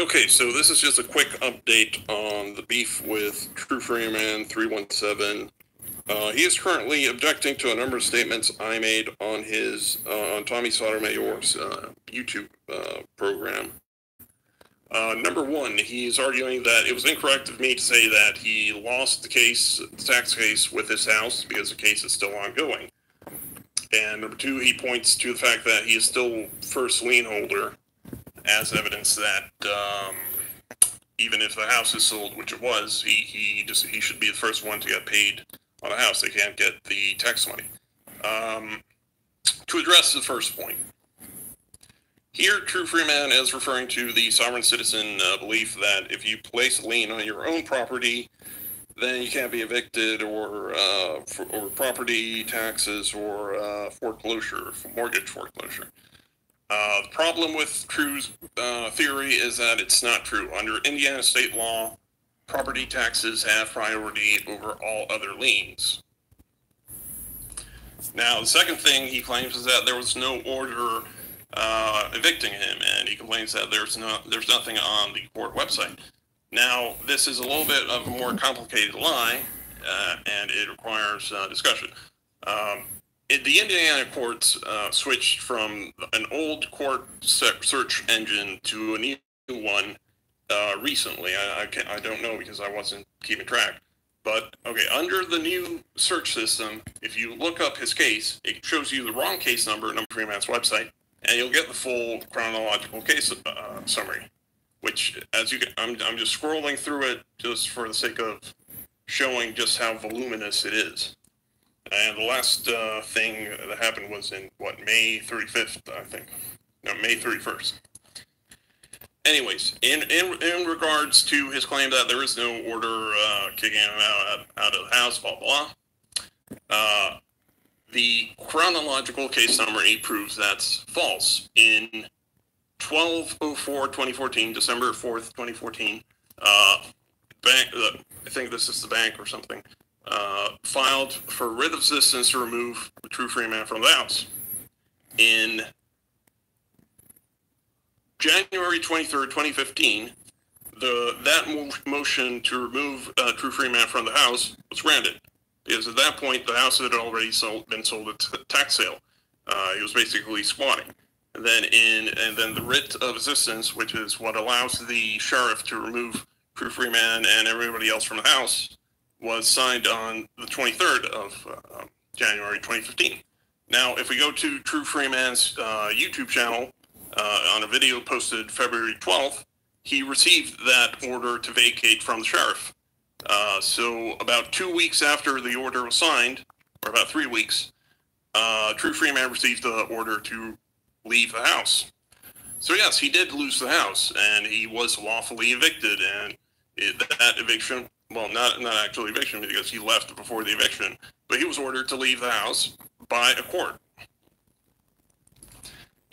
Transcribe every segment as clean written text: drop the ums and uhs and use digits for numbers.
Okay, so this is just a quick update on the beef with True Freeman 317. He is currently objecting to a number of statements I made on his on Tommy Sotomayor's YouTube program. Number one, he's arguing that it was incorrect of me to say that he lost the tax case with his house because the case is still ongoing. And number two, he points to the fact that he is still first lien holder as evidence that even if the house is sold, which it was, he should be the first one to get paid on a house. They can't get the tax money. To address the first point, here True Freeman is referring to the sovereign citizen belief that if you place a lien on your own property, then you can't be evicted or property taxes or foreclosure, mortgage foreclosure. The problem with True's theory is that it's not true. Under Indiana state law, property taxes have priority over all other liens. Now, the second thing he claims is that there was no order evicting him, and he complains that there's nothing on the court website. Now, this is a little bit of a more complicated lie, and it requires discussion. The Indiana courts switched from an old court search engine to a new one recently. I don't know because I wasn't keeping track. But, okay, under the new search system, if you look up his case, it shows you the wrong case number on Freeman's website, and you'll get the full chronological case summary. Which, as you can, I'm just scrolling through it just for the sake of showing just how voluminous it is. And the last thing that happened was in, May 35th, I think. No, May 31st. Anyways, in regards to his claim that there is no order kicking him out of the house, blah, blah, the chronological case summary proves that's false. In 12/04/2014, December 4th, 2014, I think this is the bank or something, filed for writ of assistance to remove the True Freeman from the house. In January 23rd, 2015, that motion to remove True Freeman from the house was granted, because at that point the house had already been sold at tax sale. He was basically squatting. And then the writ of assistance, which is what allows the sheriff to remove True Freeman and everybody else from the house, was signed on the 23rd of January 2015. Now, if we go to True Freeman's YouTube channel, on a video posted February 12th, he received that order to vacate from the sheriff. So about 2 weeks after the order was signed, or about 3 weeks, True Freeman received the order to leave the house. So yes, he did lose the house, and he was lawfully evicted, and that eviction, well, not actually eviction, because he left before the eviction, but he was ordered to leave the house by a court.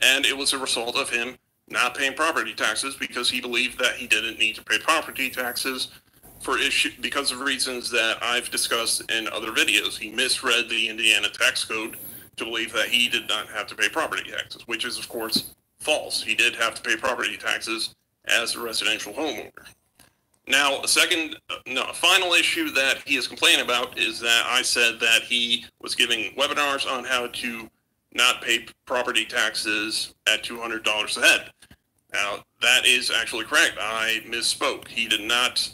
And it was a result of him not paying property taxes because he believed that he didn't need to pay property taxes because of reasons that I've discussed in other videos. He misread the Indiana tax code to believe that he did not have to pay property taxes, which is, of course, false. He did have to pay property taxes as a residential homeowner. Now, a final issue that he is complaining about is that I said that he was giving webinars on how to not pay property taxes at $200 a head. Now, that is actually correct. I misspoke. He did not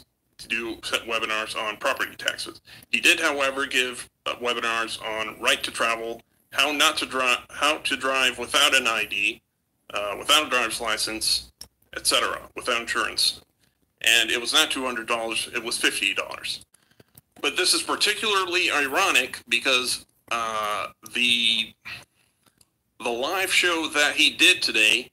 do webinars on property taxes. He did, however, give webinars on right to travel, how to drive without an ID, without a driver's license, etc., without insurance. And it was not $200, it was $50. But this is particularly ironic because the live show that he did today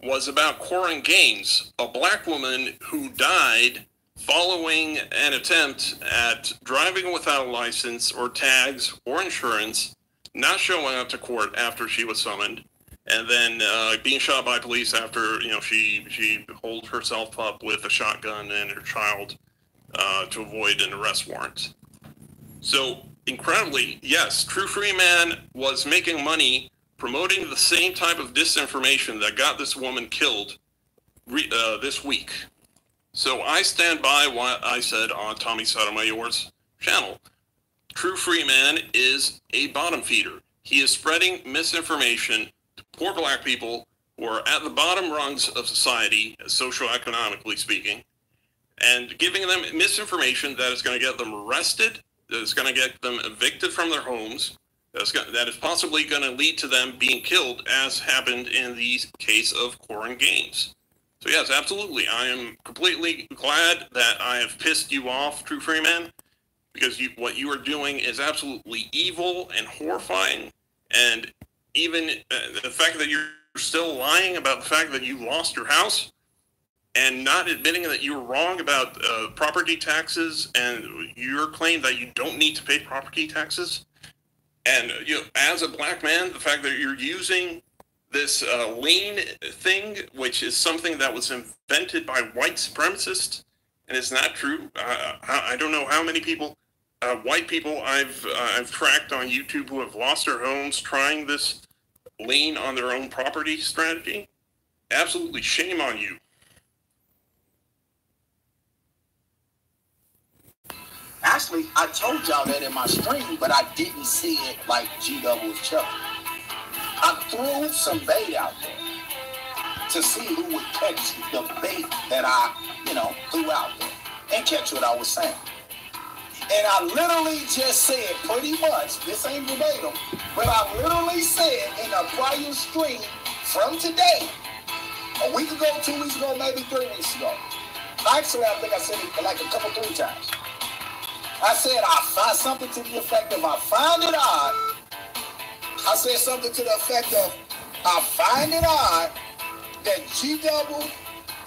was about Corin Gaines, a black woman who died following an attempt at driving without a license or tags or insurance, not showing up to court after she was summoned, and then being shot by police after she holed herself up with a shotgun and her child to avoid an arrest warrant. So incredibly, yes, True Freeman was making money promoting the same type of disinformation that got this woman killed this week. So I stand by what I said on Tommy Sotomayor's channel. True Freeman is a bottom feeder. He is spreading misinformation to poor black people who are at the bottom rungs of society, socioeconomically speaking, and giving them misinformation that is going to get them arrested, that is going to get them evicted from their homes, that is possibly going to lead to them being killed, as happened in the case of Corin Gaines. So yes, absolutely. I am completely glad that I have pissed you off, True Freeman, because what you are doing is absolutely evil and horrifying. And even the fact that you're still lying about the fact that you lost your house and not admitting that you were wrong about property taxes and your claim that you don't need to pay property taxes. And as a black man, the fact that you're using this lien thing, which is something that was invented by white supremacists, and it's not true. I don't know how many people, white people I've tracked on YouTube who have lost their homes trying this lien on their own property strategy. Absolutely shame on you. Actually, I told y'all that in my stream, but I didn't see it like G-Double was chucking. I threw some bait out there to see who would catch the bait that I, threw out there and catch what I was saying. And I literally just said pretty much, this ain't verbatim, but I literally said in a prior stream from today, a week ago, 2 weeks ago, maybe 3 weeks ago. Actually, I think I said it like a couple, 3 times. I said I find something to the effect of I find it odd. I said something to the effect of I find it odd that G-Double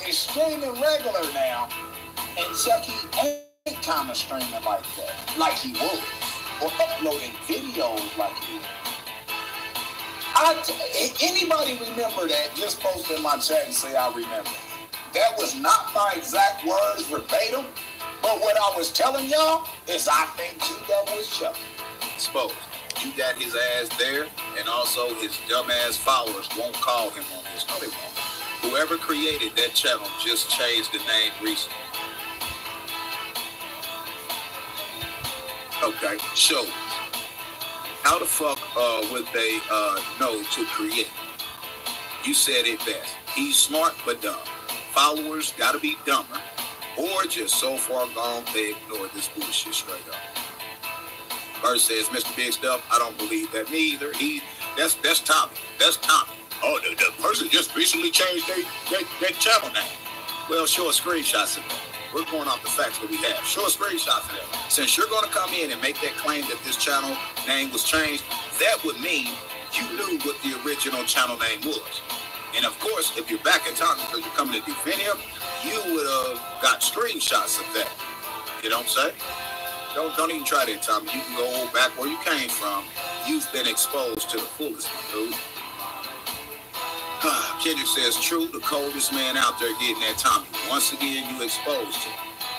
is streaming regular now and Chucky ain't kind of streaming like that, like he was, or uploading videos like he was. Anybody remember that? Just post in my chat and say I remember. That was not my exact words verbatim, but what I was telling y'all is I think G-Double is Chucky. Exposed. You got his ass there, and also his dumbass followers won't call him on this. No, they won't. Whoever created that channel just changed the name recently. Okay, show. How the fuck would they know to create? You said it best. He's smart but dumb. Followers gotta be dumber, or just so far gone they ignore this bullshit straight up. Bird says, Mr. Big Stuff, I don't believe that neither. That's Tommy. That's Tommy. Oh, the person just recently changed their channel name. Well, show us screenshots of that. We're going off the facts that we have. Show us screenshots of that. Since you're going to come in and make that claim that this channel name was changed, that would mean you knew what the original channel name was. And of course, if you're back in town because you're coming to defend him, you would have got screenshots of that. You know what I'm saying? Don't even try that, Tommy. You can go back where you came from. You've been exposed to the fullest, dude. Kendrick says, true, the coldest man out there getting that Tommy. Once again, you exposed him.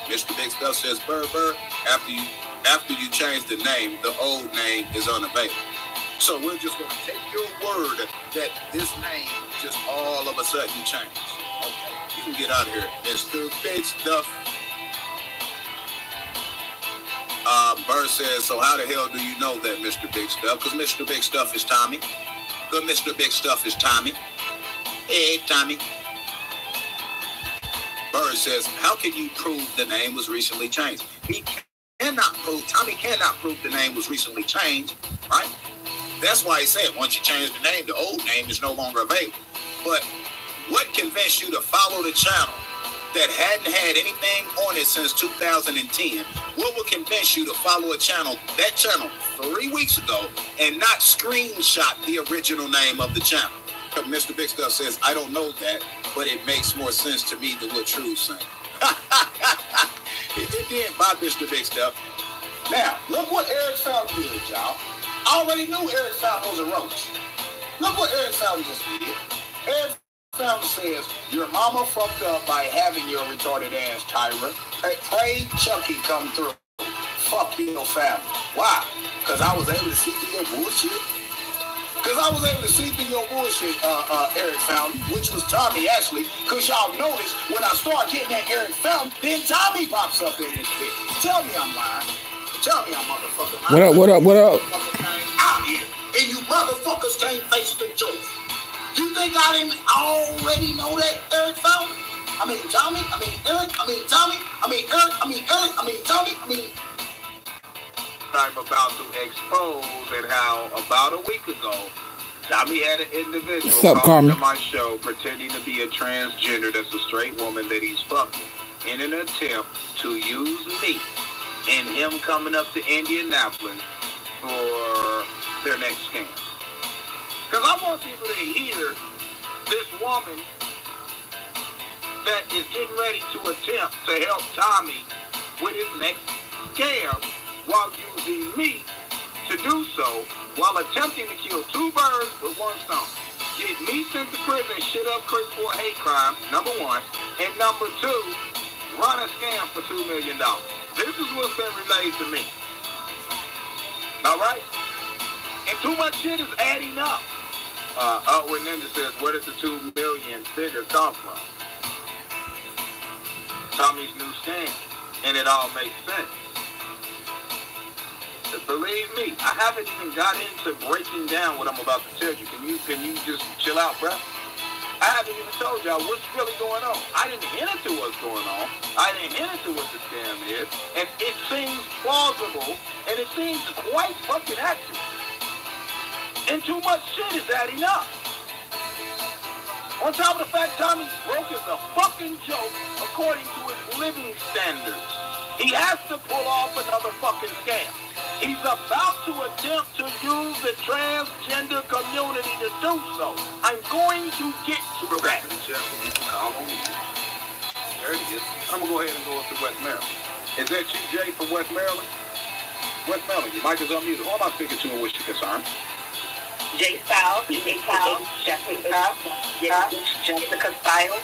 Mr. Big Stuff says, Burr, after you change the name, the old name is unavailable. So we're just going to take your word that this name just all of a sudden changed. Okay, you can get out of here, Mr. Big Stuff. Burr says, so how the hell do you know that, Mr. Big Stuff? Because Mr. Big Stuff is Tommy. Good Mr. Big Stuff is Tommy. Hey, Tommy. Burr says, how can you prove the name was recently changed? Tommy cannot prove the name was recently changed, right? That's why he said, once you change the name, the old name is no longer available. But what convinced you to follow the channel that hadn't had anything on it since 2010? What would convince you to follow that channel 3 weeks ago and not screenshot the original name of the channel? Mr. Big Stuff says, I don't know that, but it makes more sense to me than what True's saying. It did by Mr. Big Stuff. Now, look what Eric Fountain did, y'all. I already knew Eric Fountain was a roach. Look what Eric Fountain just did. Eric Fountain says, your mama fucked up by having your retarded ass, Tyra. Pray Chucky come through. Fuck your family. Why? Because I was able to see through your bullshit? Because I was able to see through your bullshit, Eric Fountain, which was Tommy, actually. Because y'all notice, when I start getting that Eric Fountain, then Tommy pops up in this bit. Tell me I'm lying. Tell me I'm motherfucking lying. What up? Out here, and you motherfuckers can't face the truth. You think I didn't already know that, Eric Fountain? I mean, Tommy, I mean, Eric, I mean, Tommy, I mean, Eric, I mean, Eric, I mean, Tommy, I mean... I'm about to expose and how about a week ago, Tommy had an individual come to my show pretending to be a transgender that's a straight woman that he's fucking in an attempt to use me and him coming up to Indianapolis for their next scam. Because I want people to hear this woman that is getting ready to attempt to help Tommy with his next scam while using me to do so while attempting to kill two birds with one stone. Get me sent to prison, shit up Chris for a hate crime, number one. And number two, run a scam for $2 million. This is what's been relayed to me. All right? And too much shit is adding up. When Ninja says, where did the 2 million figure come from? Tommy's new scam. And it all makes sense. Believe me, I haven't even got into breaking down what I'm about to tell you. Can you just chill out, bro? I haven't even told y'all what's really going on. I didn't hint into what's going on. I didn't hint into what the scam is. And it seems plausible, and it seems quite fucking accurate. And too much shit is adding up. On top of the fact Tommy broke is a fucking joke according to his living standards. He has to pull off another fucking scam. He's about to attempt to use the transgender community to do so. I'm going to get to that. There it is. I'm going to go ahead and go up to West Maryland. Is that you, Jay, from West Maryland? West Maryland, your mic is on music. Who am I speaking to and what's your concern? Jay Styles, Jessica, Jessica Styles.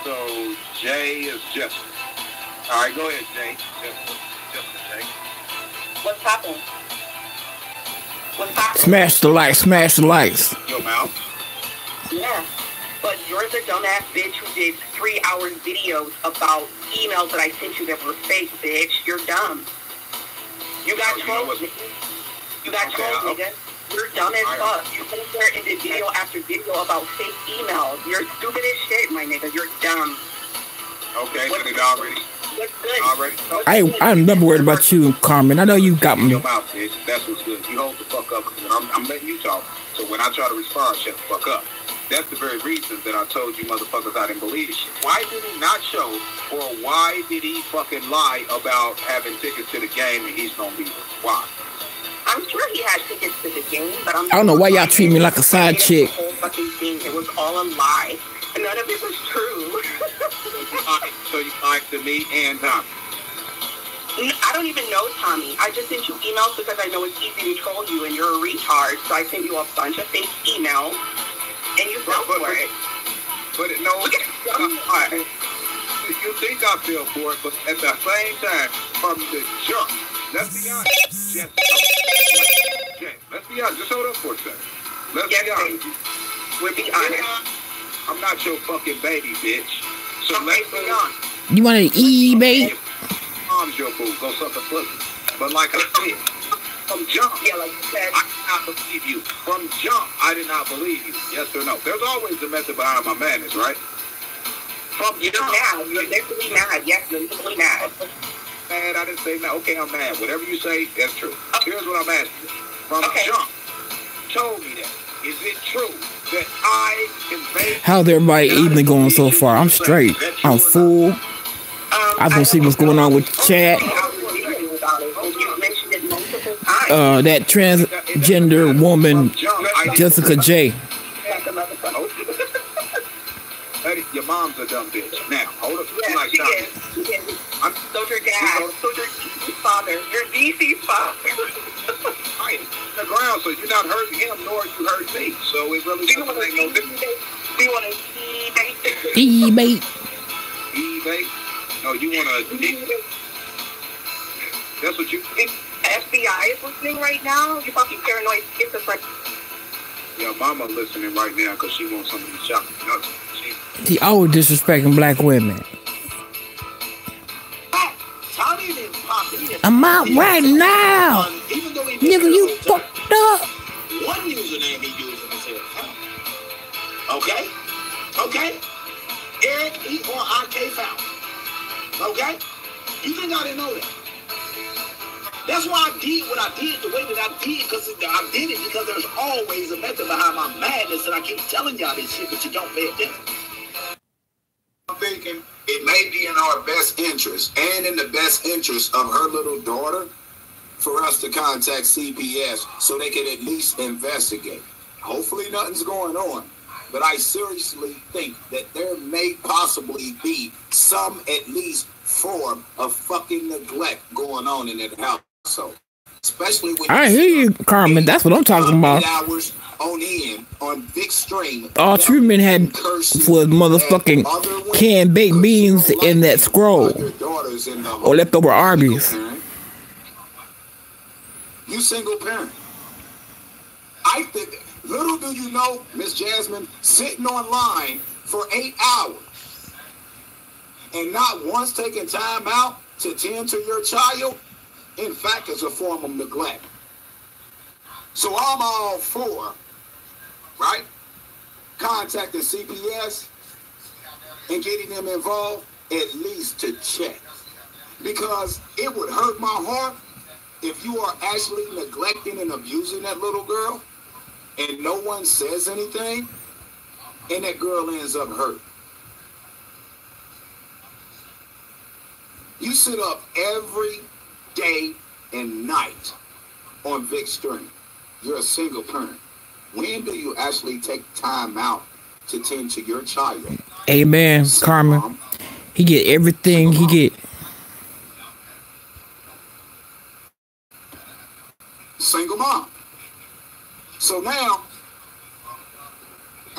So, Jay is Jessica. All right, go ahead, Jay. Jessica, Jay. What's happening? Smash the lights. Your mouth. Yeah. But you're the dumbass bitch who did 3-hour videos about emails that I sent you that were fake, bitch. You're dumb. You got trolled, nigga. You got trolled, nigga. You're dumb as fuck. You sit there and did video after video about fake emails. You're stupid as shit, my nigga. You're dumb. Okay, so it already... I'm never worried about you, Carmen. I know you got me. Your mouth, bitch. That's what's good. You hold the fuck up. I'm letting you talk. So when I try to respond, shut the fuck up. That's the very reason that I told you motherfuckers I didn't believe shit. Why did he not show, or why did he fucking lie about having tickets to the game and he's gonna be there? Why? I'm sure he had tickets to the game, but I don't know why y'all treat me like a side chick. The whole fucking thing, it was all a lie. And none of it was true. So you lied to me and Tommy. I don't even know Tommy. I just sent you emails because I know it's easy to troll you and you're a retard. So I sent you a bunch of fake emails and you fell for it. But no, you think I fell for it, but at the same time, from the jump, let's be honest. Let's be honest. Just hold up for a second. Let's be honest. We'll be honest. I'm not your fucking baby, bitch. So let's be honest. You want to eBay? Mom's your boo. Go suck a pussy. But like I said, from jump, like you said, I did not believe you. From jump, I did not believe you. Yes or no? There's always a method behind my madness, right? You're mad. You're literally mad. Yes, you're literally mad. Mad? I didn't say mad. Okay, I'm mad. Whatever you say, that's true. Here's what I'm asking you. From jump, told me that. Is it true that I invade? How's everybody evening going so far? I'm straight. I'm full. I don't see what's going on with the chat. That transgender woman, Jessica J. Your mom's a dumb bitch. Now, hold up. Yeah, she is. So your dad. So your father. Your DC's father. Right. The ground, so you're not hurting him, nor you hurt me. So it really doesn't make no difference. Do you want to eBay? eBay? No, you want to... That's what you... FBI is listening right now. You fucking paranoid schizophrenic. Yeah, mama listening right now because she wants something to shout nuts. He always disrespecting black women. Tommy didn't pop. He didn't I'm out right now. Even though he Nigga, you fucked up. One username he using is his account. Okay? Okay? Eric E.R.I.K. Found. Okay? You think I didn't know that? That's why I did what I did the way that I did, because I did it because there's always a method behind my madness, and I keep telling y'all this shit, but you don't pay attention. I'm thinking it may be in our best interest and in the best interest of her little daughter for us to contact CPS so they can at least investigate. Hopefully nothing's going on, but I seriously think that there may possibly be some at least form of fucking neglect going on in that household. Especially when I hear you, Carmen. That's what I'm talking about. Hours on end on big stream. All Freeman had was motherfucking canned baked beans in that scroll or leftover Arby's. You single parent. I think, little do you know, Miss Jasmine, sitting online for 8 hours and not once taking time out to tend to your child, in fact, is a form of neglect. So I'm all for, right, contacting CPS and getting them involved, at least to check. Because it would hurt my heart if you are actually neglecting and abusing that little girl and no one says anything and that girl ends up hurt. You sit up every day and night on Vic Stream. You're a single parent. When do you actually take time out to tend to your child? Amen, Carmen. Mom. He get everything he get. Single mom. So now,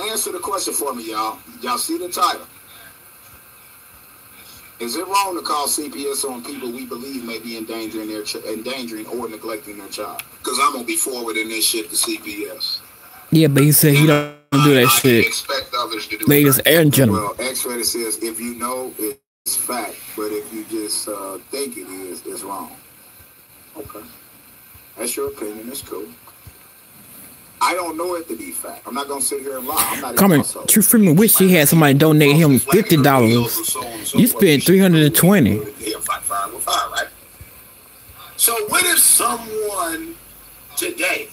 answer the question for me, y'all. Y'all see the title. Is it wrong to call CPS on people we believe may be endangering or neglecting their child? Because I'm going to be forwarding this shit to CPS. Yeah, but he said he don't do that shit. Expect others to do Ladies and gentlemen. Well, X-Rated says, if you know, it's fact. But if you just think it is, it's wrong. Okay. That's your opinion. It's cool. I don't know it to be fact. I'm not going to sit here and lie. I'm not Coming. True Freeman wish he had somebody donate him $50. You spent $320. Yeah, fire with fire, right? So what if someone today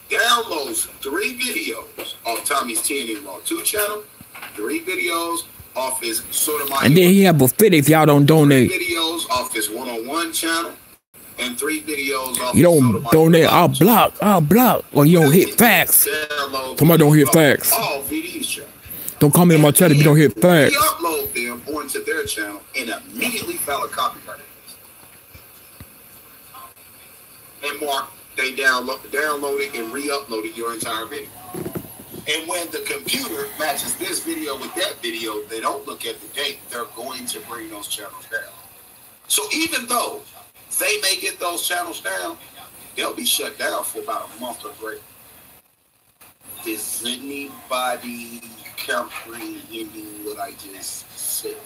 downloads 3 videos off Tommy's 10 in Law 2 channel, 3 videos off his sort of my, and then he have a fit if y'all don't donate. 3 videos off his 101 channel, and 3 videos off. You don't donate, I'll block, or you don't hit facts. Somebody don't hit facts. All VDs. Don't come in my chat if you don't hit facts. Upload them onto their channel and immediately file a copyright. And mark they downloaded and re-uploaded your entire video. And when the computer matches this video with that video, they don't look at the date. They're going to bring those channels down. So even though they may get those channels down, they'll be shut down for about a month or greater. Does anybody comprehending what I just said?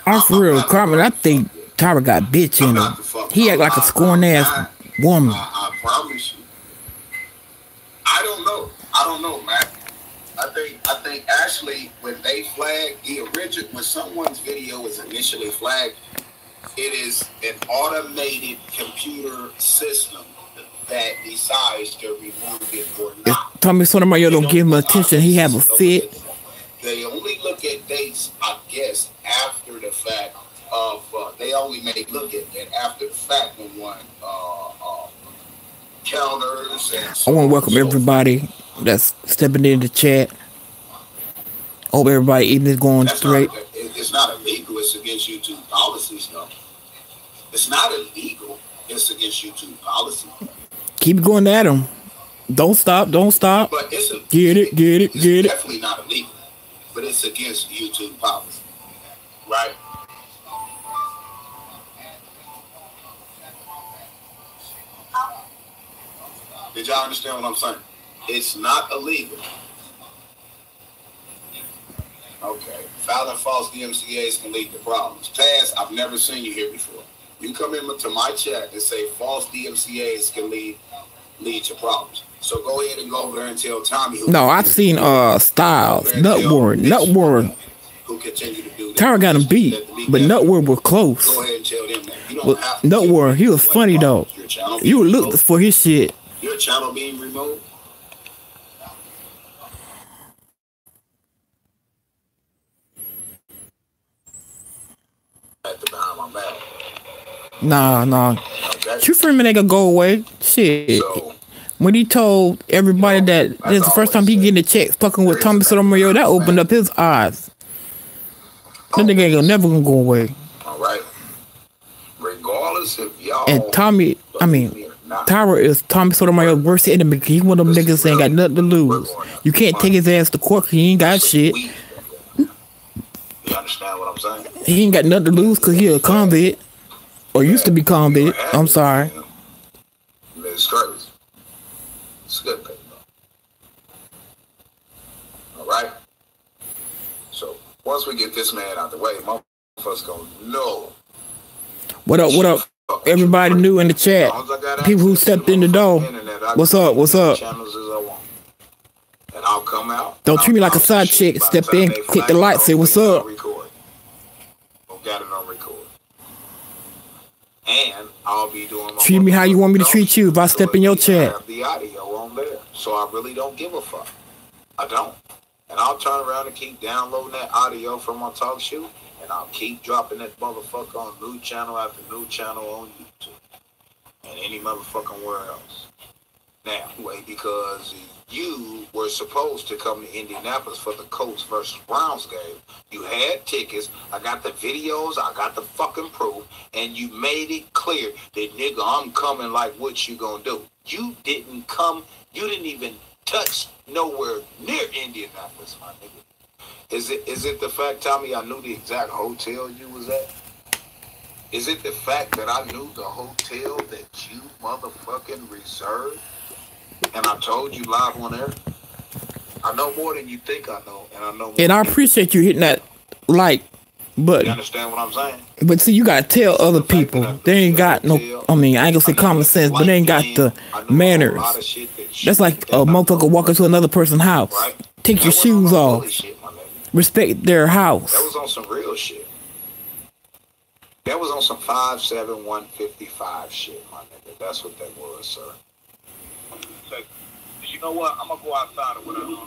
I'm for real, Carmen. I think Tyra got bitch in him. He act like a scorn ass woman. I promise you. I don't know, man. I think actually when they flag when someone's video is initially flagged, it is an automated computer system that decides to remove it or not. If Tommy Sotomayor don't give him attention, he have a fit. They only look at dates, I guess, after the fact of, they only may look at it after the fact when one counters and so I want to welcome everybody that's stepping in the chat. Hope everybody evening is going straight. It's not illegal. It's against YouTube policies, though. It's not illegal. It's against YouTube policy. Keep going at them. Don't stop. But get it. It's definitely not illegal. But it's against YouTube policy. Right? Did y'all understand what I'm saying? It's not illegal. Okay. Filing false DMCAs can lead to problems. Taz, I've never seen you here before. You come into my chat and say false DMCAs can lead to problems. So go ahead and go over there and tell Tommy. No, I've seen Styles, Nutward. Who continue to do that. Tyra got him beat, but Nutward was close. Go ahead and tell them that. You don't have to. Nutward, he was funny though. You would look for his shit. Your channel being removed. At the behind my back. Nah. Okay. Freeman ain't gonna go away. Shit. So, when he told everybody that this is the first time he getting a check fucking with Tommy Sotomayor, that opened up his eyes. That nigga ain't never gonna go away. Alright. Regardless if y'all and Tyra is Tommy Sotomayor's worst enemy because he's one of them niggas that ain't got nothing to lose. You can't take his ass to court because he ain't got shit. You understand what I'm saying? He ain't got nothing to lose because he a convict. Or used to be convict. I'm sorry. It's crazy. It's good thing, though. Alright? So, once we get this man out the way, motherfuckers gonna know. What up? Everybody new in the chat. People who stepped in the door. What's up? And I'll come out. Don't treat me like a side chick. Step in, click the light, say what's up. Got it on record. And I'll be doing my treat me how you want me to treat you if I step in your chat. Have the audio on there, so I really don't give a fuck. I don't. And I'll turn around and keep downloading that audio from my talk show, and I'll keep dropping that motherfucker on new channel after new channel on YouTube and any motherfucking where else. Now, wait, because you were supposed to come to Indianapolis for the Colts versus Browns game. You had tickets. I got the videos. I got the fucking proof. And you made it clear that, nigga, I'm coming like what you gonna do. You didn't come. You didn't even touch nowhere near Indianapolis, my nigga. Is it the fact, Tommy, I knew the exact hotel you was at? Is it the fact that I knew the hotel that you motherfucking reserved? And I told you live on air. I know more than you think I know, and I know more. And I appreciate you hitting that like button. You understand what I'm saying? But see, you gotta tell other people they ain't got no. I mean, I ain't gonna say common sense, but they ain't got the manners. That's like a motherfucker walking to another person's house. Take your shoes off. Respect their house. That was on some real shit. That was on some 5'7", shit, my nigga. That's what that was, sir. You know what? I'm gonna go outside of what I know.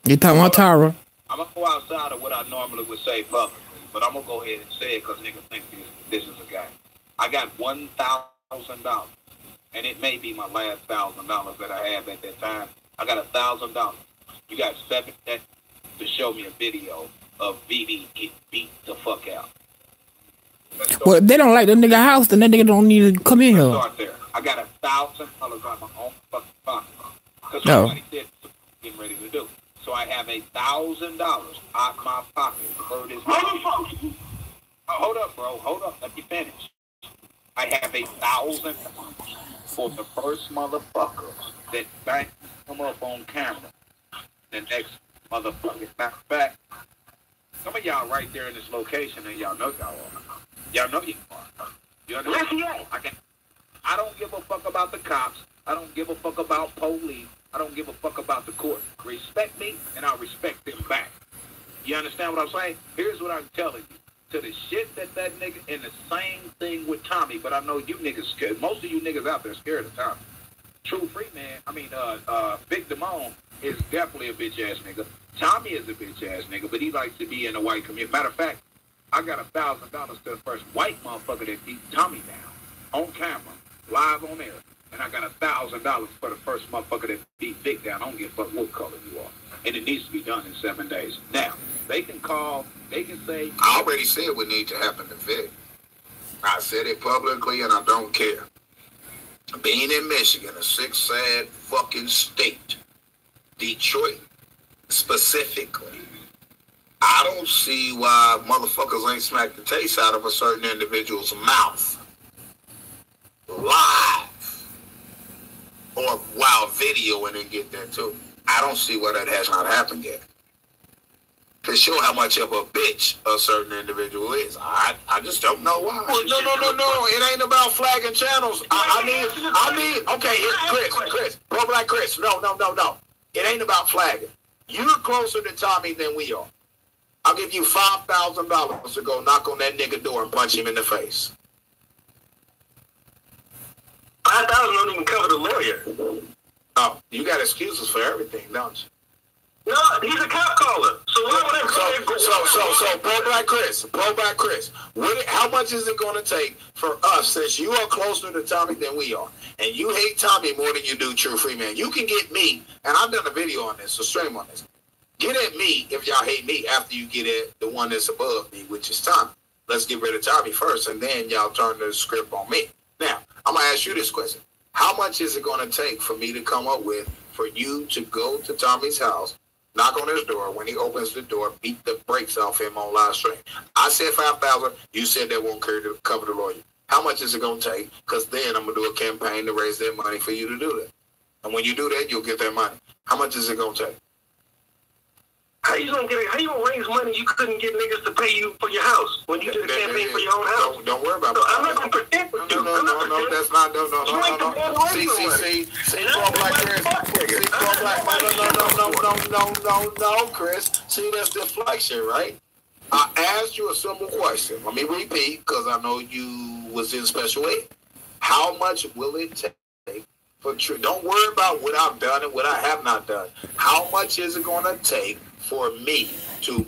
You talking about Tyra? I'm gonna go outside of what I normally would say publicly, but I'm gonna go ahead and say it because niggas think this is a guy. I got $1,000, and it may be my last $1,000 that I have at that time. I got $1,000. You got 7 days to show me a video of BB get beat the fuck out. Well, if they don't like the nigga house, then that nigga don't need to come in here. Start there. I got $1,000 on my own fucking pocket. Because somebody said getting ready to do. So I have $1,000 out my pocket for this. Hold up, bro. Hold up. Let me finish. I have $1,000 for the first motherfucker that back come up on camera. The next motherfucker. Matter of fact, some of y'all right there in this location, and y'all know y'all are. Y'all know you are. You understand? I don't give a fuck about the cops. I don't give a fuck about police. I don't give a fuck about the court. Respect me, and I'll respect them back. You understand what I'm saying? Here's what I'm telling you. To the shit that nigga, and the same thing with Tommy, but I know you niggas scared. Most of you niggas out there scared of Tommy. True Freeman, Big Damone is definitely a bitch-ass nigga. Tommy is a bitch-ass nigga, but he likes to be in the white community. Matter of fact, I got $1,000 to the first white motherfucker that beat Tommy down on camera, live on air. And I got $1,000 for the first motherfucker that beat Vic down. I don't give a fuck what color you are. And it needs to be done in 7 days. Now, they can call, they can say... I already said what needs to happen to Vic. I said it publicly and I don't care. Being in Michigan, a sick, sad fucking state, Detroit specifically, I don't see why motherfuckers ain't smacked the taste out of a certain individual's mouth. Live. or while videoing and get that too. I don't see why that has not happened yet. To show how much of a bitch a certain individual is. I just don't know why. Well, no. It ain't about flagging channels. I mean, okay, Chris, bro, like Chris. No. It ain't about flagging. You're closer to Tommy than we are. I'll give you $5,000 to go knock on that nigga door and punch him in the face. 5,000 don't even cover the lawyer. Oh, you got excuses for everything, don't you? No, he's a cop caller. So why would I call So, Pro Black Chris, how much is it going to take for us, since you are closer to Tommy than we are, and you hate Tommy more than you do True Freeman? You can get me, and I've done a video on this, so stream on this. Get at me if y'all hate me after you get at the one that's above me, which is Tommy. Let's get rid of Tommy first, and then y'all turn the script on me. Now, I'm going to ask you this question. How much is it going to take for me to come up with for you to go to Tommy's house, knock on his door, when he opens the door, beat the brakes off him on live stream? I said 5,000. You said that won't cover the lawyer. How much is it going to take? Because then I'm going to do a campaign to raise that money for you to do that. And when you do that, you'll get that money. How much is it going to take? How you gonna raise money you couldn't get niggas to pay you for your house when you did a campaign for your own house? Don't worry about it. So I'm not gonna pretend with you. No, that's not, no. See, Pro Black Chris. No, Chris. See, that's deflection, right? I asked you a simple question. Let me repeat, because I know you was in special ed. How much will it take? Don't worry about what I've done and what I have not done. How much is it going to take for me to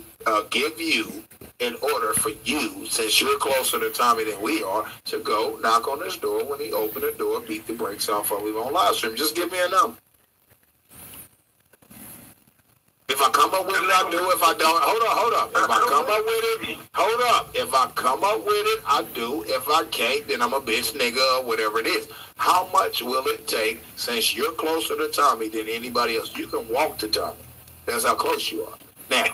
give you, in order for you, since you're closer to Tommy than we are, to go knock on his door, when he open the door, beat the brakes off of him on live stream? Just give me a number. If I come up with it, I do. If I don't, hold up. If I come up with it, hold up. If I come up with it, I do. If I can't, then I'm a bitch nigga or whatever it is. How much will it take, since you're closer to Tommy than anybody else? You can walk to Tommy. That's how close you are. Now,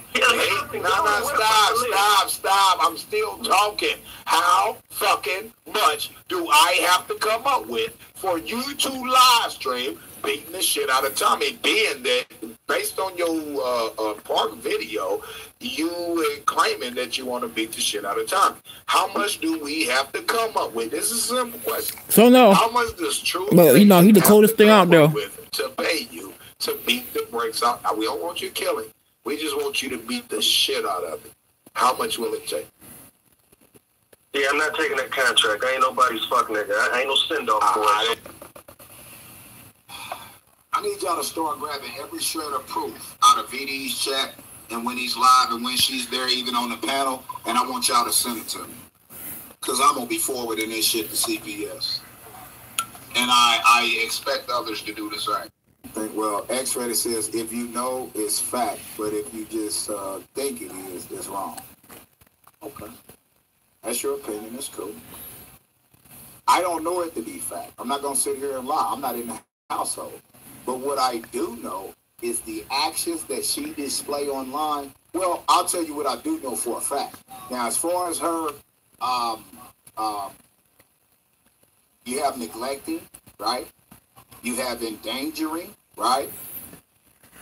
stop. I'm still talking. How fucking much do I have to come up with for you to live stream beating the shit out of Tommy, being that based on your park video, you claiming that you want to beat the shit out of Tommy? How much do we have to come up with? This is a simple question. So no. How much does True? But you know, he the coldest thing out there. To pay you to beat the brakes out. Now, we don't want you killing. We just want you to beat the shit out of it. How much will it take? Yeah, I'm not taking that contract. I ain't nobody's fuck nigga. I ain't no send-off for it. I need y'all to start grabbing every shred of proof out of VD's chat, and when he's live and when she's there, even on the panel, and I want y'all to send it to me. Because I'm going to be forwarding this shit to CPS. And I expect others to do the same. Well, X-Rated says, if you know, it's fact, but if you just think it is, it's wrong. Okay. That's your opinion. It's cool. I don't know it to be fact. I'm not going to sit here and lie. I'm not in the household. But what I do know is the actions that she display online. Well, I'll tell you what I do know for a fact. Now, as far as her, you have neglecting, right? You have endangering, right?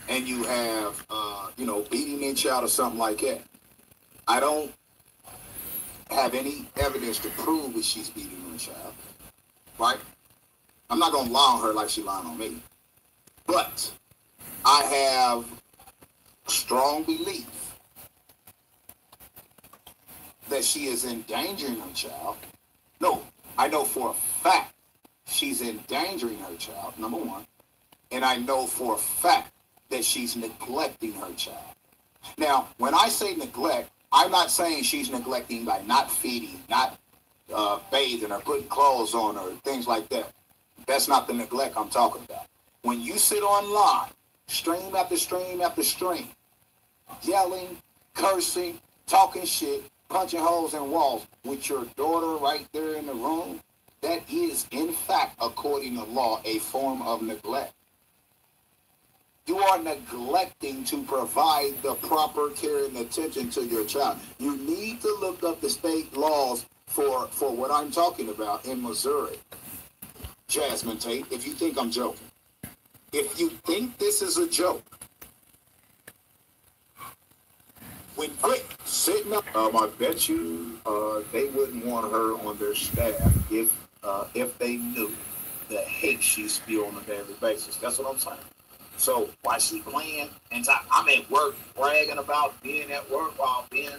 And you have, beating their child or something like that. I don't have any evidence to prove that she's beating her child, right? I'm not going to lie on her like she lying on me. But I have strong belief that she is endangering her child. No, I know for a fact she's endangering her child, number one. And I know for a fact that she's neglecting her child. Now, when I say neglect, I'm not saying she's neglecting by not feeding, not bathing or putting clothes on her, things like that. That's not the neglect I'm talking about. When you sit online, stream after stream after stream, yelling, cursing, talking shit, punching holes in walls with your daughter right there in the room, that is, in fact, according to law, a form of neglect. You are neglecting to provide the proper care and attention to your child. You need to look up the state laws for what I'm talking about in Missouri. Jasmine Tate, if you think I'm joking. if you think this is a joke, when Rick sitting up, I bet you they wouldn't want her on their staff if they knew the hate she spew on a daily basis. That's what I'm saying. So why she playing? And I'm at work bragging about being at work while being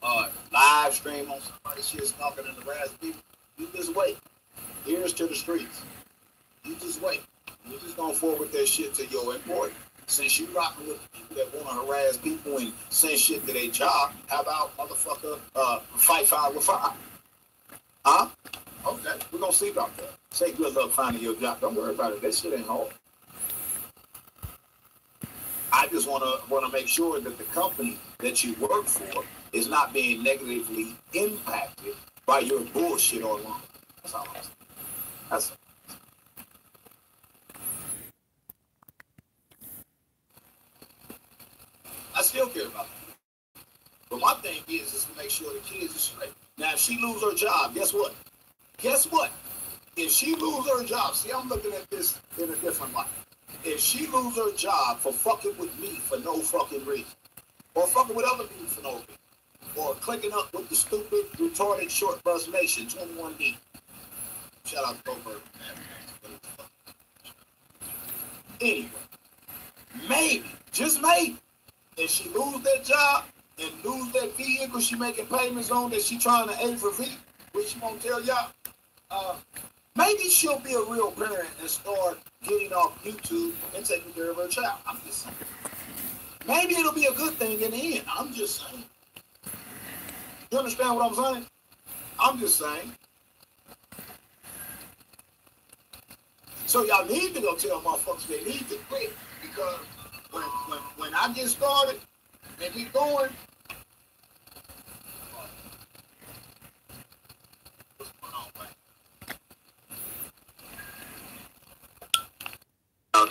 on live stream on somebody's shit, stalking and harassing people. You just wait. Here's to the streets. You just wait. You just gonna forward that shit to your employer. Since you rocking with the people that want to harass people and send shit to their job, how about motherfucker fight fire with fire? Huh? Okay, we're gonna see about that. Say good luck finding your job. Don't worry about it. That shit ain't hard. I just wanna make sure that the company that you work for is not being negatively impacted by your bullshit online. That's all I'm saying. That's all. I still care about it. But my thing is to make sure the kids are straight. Now, if she lose her job, guess what? Guess what? If she lose her job, see, I'm looking at this in a different light. If she lose her job for fucking with me for no fucking reason, or fucking with other people for no reason, or clicking up with the stupid, retarded short bus nation, 21D. Shout out to Goldberg. Anyway, maybe, just maybe, if she lose that job and lose that vehicle she making payments on that she trying to A for V, which she won't tell y'all, maybe she'll be a real parent and start getting off YouTube and taking care of her child. I'm just saying. Maybe it'll be a good thing in the end. I'm just saying. You understand what I'm saying? I'm just saying. So y'all need to go tell motherfuckers they need to quit, because when I get started and get going, what's going on, man?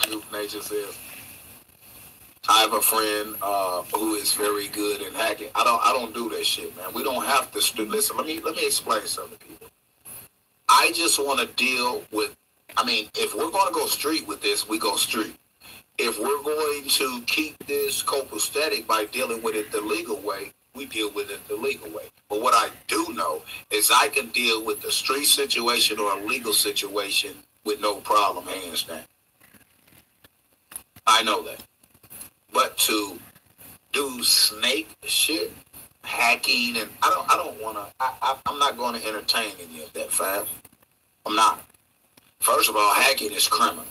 Youth Nature says, I have a friend who is very good at hacking. I don't do that shit, man. We don't have to listen. Let me explain something to people. I just want to deal with. I mean, if we're going to go street with this, we go street. If we're going to keep this copacetic by dealing with it the legal way, we deal with it the legal way. But what I do know is I can deal with the street situation or a legal situation with no problem, hands down. I know that. But to do snake shit, hacking, and I don't want to. I'm not going to entertain any of that, fam. I'm not. First of all, hacking is criminal.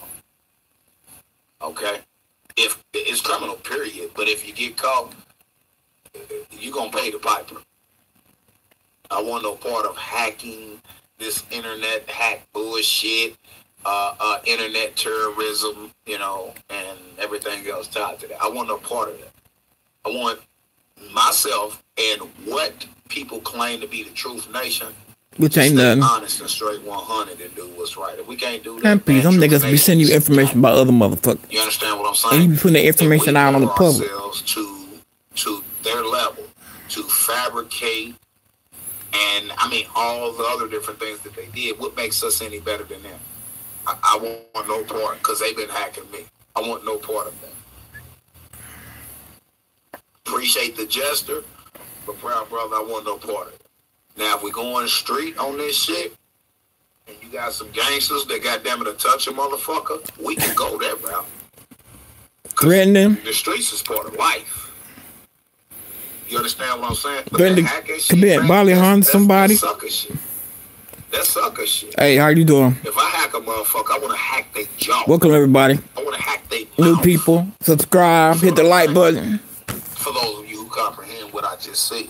Okay? If it's criminal, period. But if you get caught, you're going to pay the piper. I want no part of hacking, this internet hack bullshit, internet terrorism, you know, and everything else tied to that. I want no part of that. I want myself and what people claim to be the Truth Nation, which ain't nothing. Honest and straight 100 and do what's right. If we can't do that, and please, them niggas be sending you information about other motherfuckers. You understand what I'm saying? And you be putting the information out on the public. Ourselves to their level, to fabricate, and I mean all the other different things that they did. What makes us any better than them? I want no part, because they've been hacking me. I want no part of that. Appreciate the jester, but proud brother, I want no part of it. Now, if we going street on this shit, and you got some gangsters that goddamn it to touch a motherfucker, we can go that route. Threaten them. The streets is part of life. You understand what I'm saying? Threaten to commit bodily harm to somebody. That's sucker shit. That's sucker shit. Hey, how you doing? If I hack a motherfucker, I want to hack their jaw. Welcome, everybody. I want to hack their new mouth. People. Subscribe. Hit the like button. For those of you who comprehend what I just said,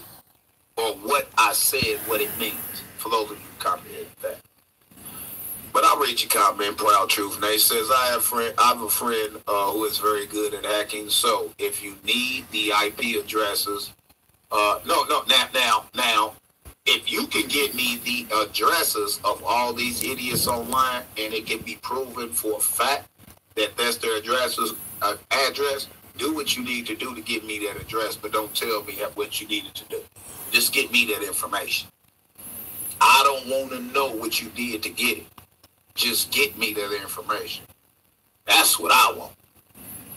or what I said, what it means. For those of you who comprehend that. But I'll read your comment. Proud Truth Nate says, I have a friend who is very good at hacking. So if you need the IP addresses, now, if you can get me the addresses of all these idiots online, and it can be proven for a fact that that's their address, do what you need to do to get me that address, but don't tell me what you needed to do. Just get me that information. I don't want to know what you did to get it. Just get me that information. That's That's what I want.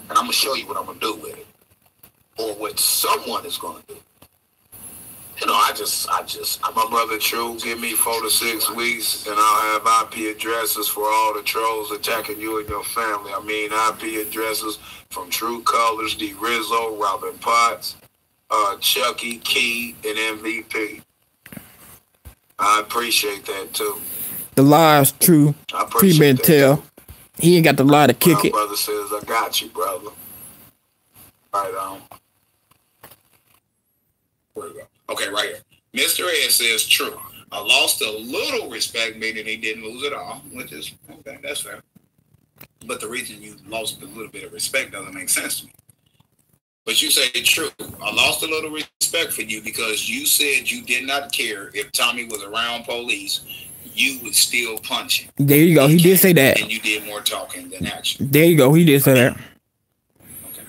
And I'm going to show you what I'm going to do with it. Or what someone is going to do. You know, my brother True, give me 4 to 6 weeks and I'll have IP addresses for all the trolls attacking you and your family. I mean, IP addresses from True Colors, D Rizzo, Robin Potts, Chucky, Key, and MVP. I appreciate that too. The lie is true. Freeman tell. He ain't got the lie to kick it. My brother says, I got you, brother. Right on. Where we go? Okay, right here. Mr. Ed says, true. I lost a little respect, meaning he didn't lose it all, which is, okay, that's fair. But the reason you lost a little bit of respect doesn't make sense to me. But you say true. I lost a little respect for you because you said you did not care if Tommy was around police. You would still punch him. There you go. He did say that. And you did more talking than action. There you go. He did say that. Okay.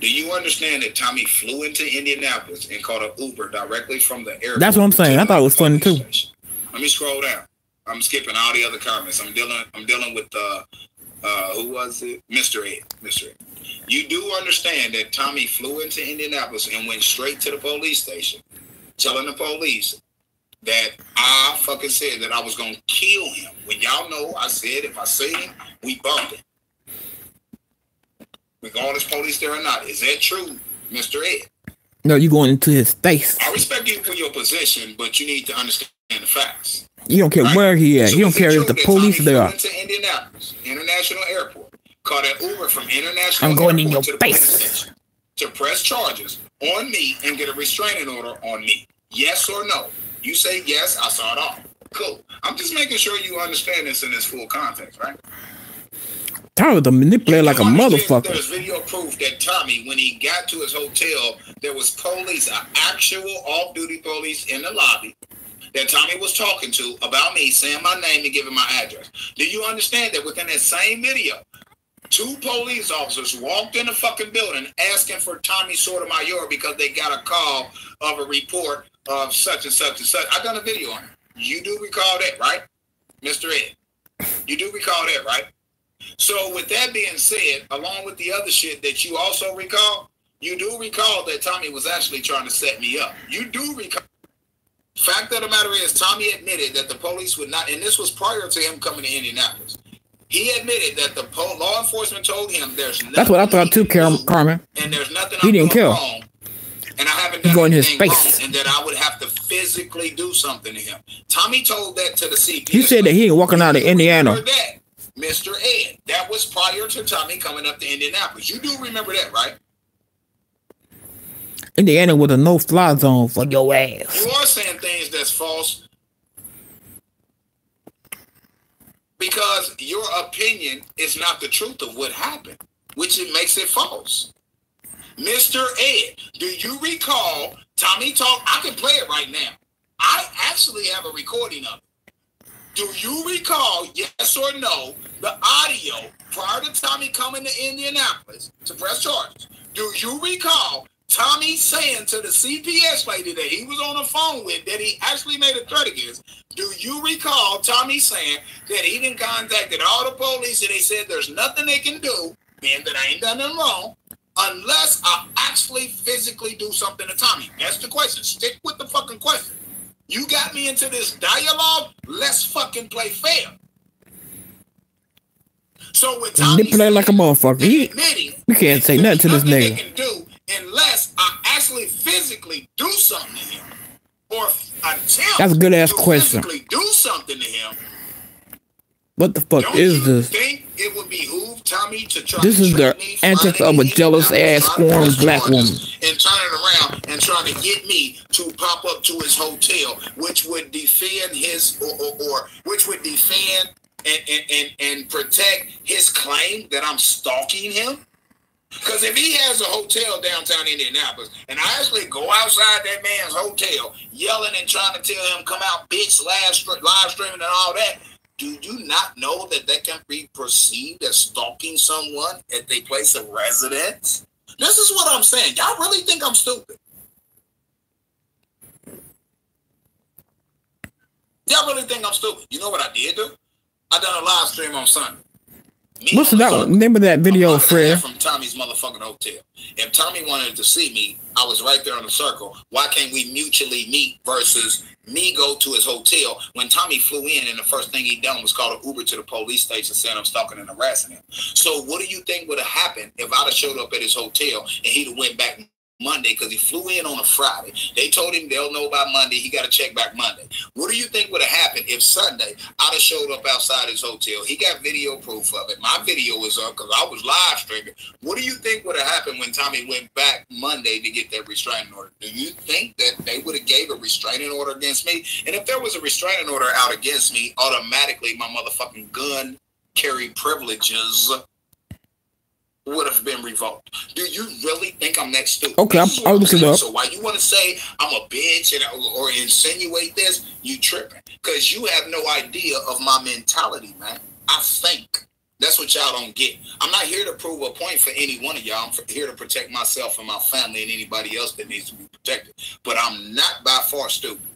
Do you understand that Tommy flew into Indianapolis and caught an Uber directly from the airport? That's what I'm saying. I thought it was funny too. Station? Let me scroll down. I'm skipping all the other comments. I'm dealing with who was it? Mr. Ed. Mr. Ed. You do understand that Tommy flew into Indianapolis and went straight to the police station, telling the police that I fucking said that I was going to kill him. When y'all know, I said if I see him, we bump him. Regardless police there or not. Is that true, Mr. Ed? No, you going into his face. I respect you for your position, but you need to understand the facts. You don't care where he at. So you don't care if the police there are. To Indianapolis International Airport, caught an Uber from International I'm going Airport in your to face to press charges on me and get a restraining order on me. Yes or no? You say yes, I saw it all. Cool. I'm just making sure you understand this in its full context, right? Tommy was a manipulator like a motherfucker. There's video proof that Tommy, when he got to his hotel, there was police, actual off-duty police in the lobby that Tommy was talking to about me, saying my name and giving my address. Do you understand that within that same video, 2 police officers walked in the fucking building asking for Tommy Sotomayor because they got a call of a report of such and such and such? I done a video on it. You do recall that, right, Mr. Ed? You do recall that, right? So with that being said, along with the other shit that you also recall, you do recall that Tommy was actually trying to set me up. You do recall. Fact of the matter is, Tommy admitted that the police would not, and this was prior to him coming to Indianapolis. He admitted that the law enforcement told him there's nothing. That's what I thought too, Carmen. And there's nothing he didn't care. Wrong, and I haven't done going anything his face. wrong, and that I would have to physically do something to him. Tommy told that to the CPS. He said that he ain't walking out of Indiana. That, Mr. Ed, that was prior to Tommy coming up to Indianapolis. You do remember that, right? Indiana with a no-fly zone for your ass. You are saying things that's false because your opinion is not the truth of what happened, which it makes it false. Mr. Ed, do you recall Tommy talk? I can play it right now. I actually have a recording of it. Do you recall, yes or no, the audio prior to Tommy coming to Indianapolis to press charges? Do you recall Tommy saying to the CPS lady that he was on the phone with, that he actually made a threat against? Do you recall Tommy saying that he done contacted all the police and they said there's nothing they can do, being that I ain't done nothing wrong, unless I actually physically do something to Tommy? That's the question. Stick with the fucking question. You got me into this dialogue. Let's fucking play fair. So with Tommy play like a motherfucker. You can't say nothing to this nigga. Can do unless I actually physically do something to him, or attempt. That's a good ass question. Physically do something to him. What the fuck is this? Think it would behoove Tommy to try this is the antics of a jealous ass scorned black woman. And turn it around and trying to get me to pop up to his hotel, which would defend his or which would defend and protect his claim that I'm stalking him. Because if he has a hotel downtown Indianapolis and I actually go outside that man's hotel yelling and trying to tell him come out, bitch, live streaming and all that, do you not know that that can be perceived as stalking someone at their place of residence? This is what I'm saying. Y'all really think I'm stupid? Y'all really think I'm stupid? You know what I did do? I done a live stream on Sunday. What's that name of that video, Fred? From Tommy's motherfucking hotel. If Tommy wanted to see me, I was right there on the circle. Why can't we mutually meet versus me go to his hotel? When Tommy flew in and the first thing he done was call an Uber to the police station saying I'm stalking and harassing him. So what do you think would have happened if I'd have showed up at his hotel and he'd have went back Monday, because he flew in on a Friday. They told him they'll know about Monday. He got to check back Monday. What do you think would have happened if Sunday I'd have showed up outside his hotel? He got video proof of it. My video was up because I was live streaming. What do you think would have happened when Tommy went back Monday to get that restraining order? Do you think that they would have gave a restraining order against me? And if there was a restraining order out against me, automatically my motherfucking gun carry privileges would have been revoked. Do you really think I'm that stupid? Okay, I'll look it up. So why you want to say I'm a bitch or insinuate this? You tripping. Because you have no idea of my mentality, man. I think. That's what y'all don't get. I'm not here to prove a point for any one of y'all. I'm here to protect myself and my family and anybody else that needs to be protected. But I'm not by far stupid.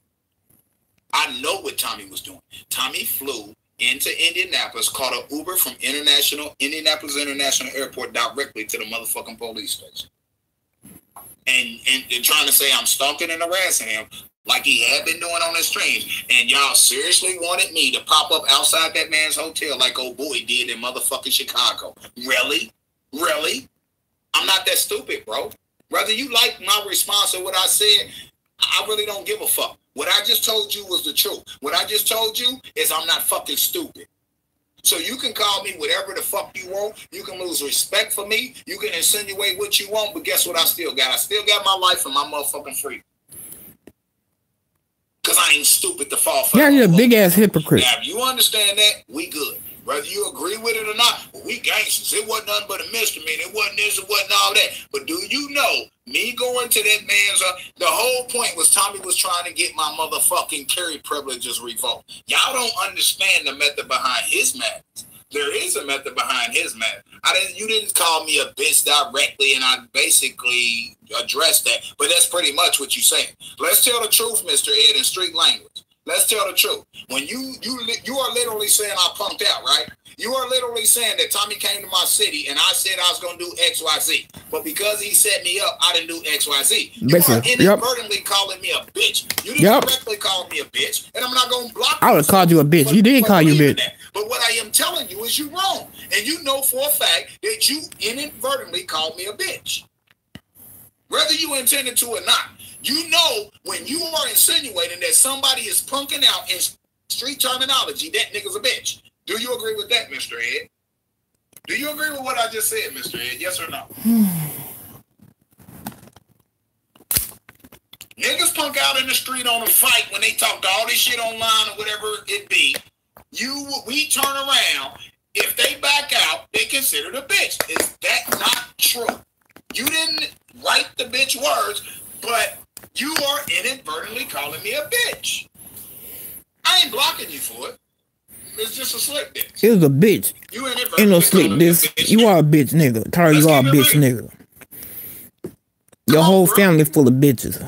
I know what Tommy was doing. Tommy flew into Indianapolis, caught an Uber from Indianapolis International Airport directly to the motherfucking police station. And trying to say I'm stalking and harassing him like he had been doing on his streams. And y'all seriously wanted me to pop up outside that man's hotel like old boy did in motherfucking Chicago. Really? Really? I'm not that stupid, bro. Whether you like my response or what I said, I really don't give a fuck. What I just told you was the truth. What I just told you is I'm not fucking stupid. So you can call me whatever the fuck you want. You can lose respect for me. You can insinuate what you want, but guess what I still got? I still got my life and my motherfucking freedom. Because I ain't stupid to fall for. Yeah, you're a big ass hypocrite. Now, if you understand that, we good. Whether you agree with it or not, we gangsters. It wasn't nothing but a misdemeanor. It wasn't this, it wasn't all that. But do you know, me going to that man's, the whole point was Tommy was trying to get my motherfucking carry privileges revoked. Y'all don't understand the method behind his madness. There is a method behind his madness. You didn't call me a bitch directly, and I basically addressed that. But that's pretty much what you're saying. Let's tell the truth, Mr. Ed, in street language. Let's tell the truth. When you are literally saying I punked out, right? You are literally saying that Tommy came to my city and I said I was going to do X, Y, Z. But because he set me up, I didn't do X, Y, Z. You are inadvertently calling me a bitch. You didn't directly call me a bitch, and I'm not going to block you. I would have called you a bitch. You did call you a bitch. That. But what I am telling you is you're wrong. And you know for a fact that you inadvertently called me a bitch. Whether you intended to or not. You know when you are insinuating that somebody is punking out in street terminology, that nigga's a bitch. Do you agree with that, Mr. Ed? Do you agree with what I just said, Mr. Ed? Yes or no? Niggas punk out in the street on a fight when they talk all this shit online or whatever it be. We turn around. If they back out, they considered a bitch. Is that not true? You didn't write the bitch words, but you are inadvertently calling me a bitch. I ain't blocking you for it. It's just a slick bitch. It was a bitch. You ain't no slick this. You are a bitch nigga. Tara, you are a bitch nigga. Your whole family full of bitches.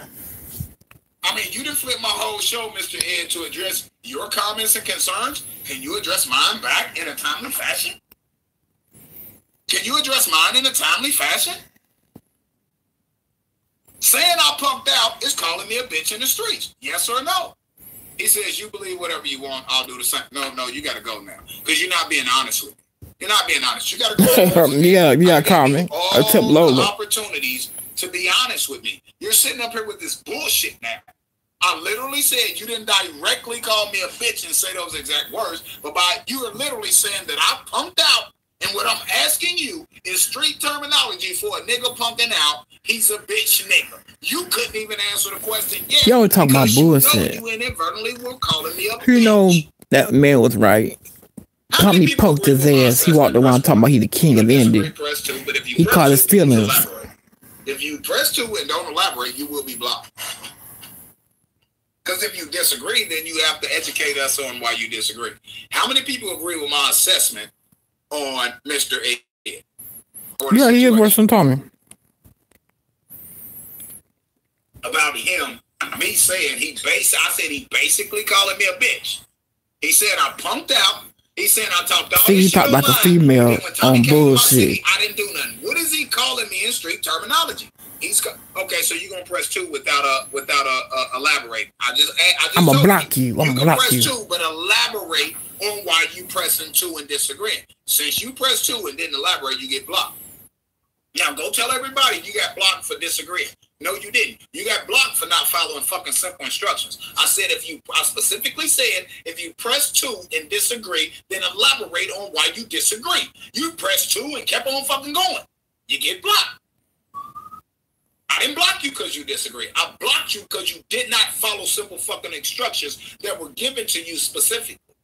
I mean, you didn't flip my whole show, Mr. Ed, to address your comments and concerns. Can you address mine back in a timely fashion? Can you address mine in a timely fashion? Saying I punked out is calling me a bitch in the streets. Yes or no? He says, you believe whatever you want, I'll do the same. No, you got to go now. Because you're not being honest with me. You're not being honest. You got to go. Yeah, call me. All the opportunities to be honest with me. You're sitting up here with this bullshit now. I literally said you didn't directly call me a bitch and say those exact words, but you are literally saying that I punked out. And what I'm asking you is street terminology for a nigga punking out. He's a bitch nigga. You couldn't even answer the question yet. Y'all talking about bullshit. You inadvertently were calling me a bitch. You know that man was right. Tommy poked his ass. He walked around talking about he the king of Indy. He caught his feelings. If you press 2 and don't elaborate, you will be blocked. Because if you disagree, then you have to educate us on why you disagree. How many people agree with my assessment on Mr. Ed? Yeah, he is worse than Tommy. About him, me saying I said he basically calling me a bitch. He said I punked out He's saying I talked all See, this he shit talked like a online. female And when Tommy on came to my bullshit. city, I didn't do nothing. What is he calling me in street terminology? Okay, so you're gonna press 2 without elaborate. I just I'm gonna told block you. I'm You gonna can block press you. 2, but elaborate on why you pressing 2 and disagreeing. Since you press 2 and didn't elaborate, you get blocked. Now go tell everybody you got blocked for disagreeing. No, you didn't. You got blocked for not following fucking simple instructions. I specifically said if you press 2 and disagree, then elaborate on why you disagree. You pressed 2 and kept on fucking going. You get blocked. I didn't block you because you disagree. I blocked you because you did not follow simple fucking instructions that were given to you specifically.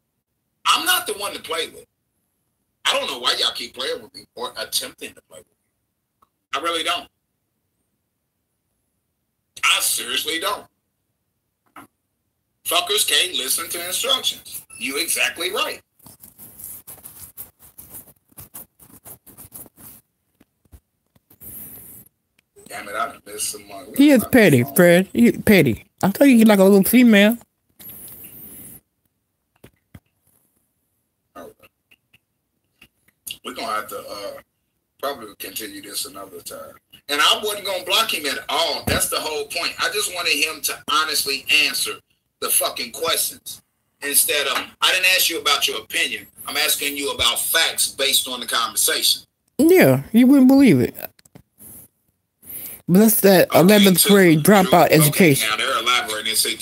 I'm not the one to play with. I don't know why y'all keep playing with me or attempting to play with me. I really don't. I seriously don't. Fuckers can't listen to instructions. You exactly right. Damn it, I done missed some money. He is petty, Fred. He petty. I thought you like a little female. We're gonna have to probably continue this another time. And I wasn't gonna block him at all. That's the whole point. I just wanted him to honestly answer the fucking questions. Instead of, I didn't ask you about your opinion. I'm asking you about facts based on the conversation. Yeah, you wouldn't believe it. But that's that 11th grade dropout education. Now they're elaborating and say,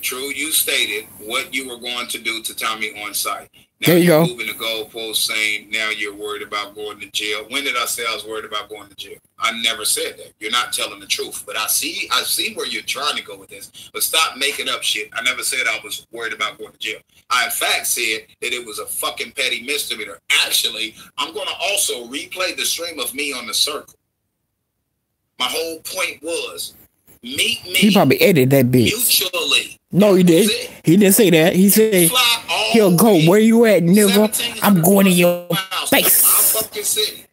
True, you stated what you were going to do to Tommy on site. Now there you you're go. moving the goalpost saying now you're worried about going to jail. When did I say I was worried about going to jail? I never said that. You're not telling the truth. But I see where you're trying to go with this. But stop making up shit. I never said I was worried about going to jail. I in fact said that it was a fucking petty misdemeanor. Actually, I'm going to also replay the stream of me on the circle. My whole point was meet me. He probably edited that bitch. Mutually. No, he did. He didn't say that. He said he'll go where you at, nigga. I'm going in your face. My fucking city.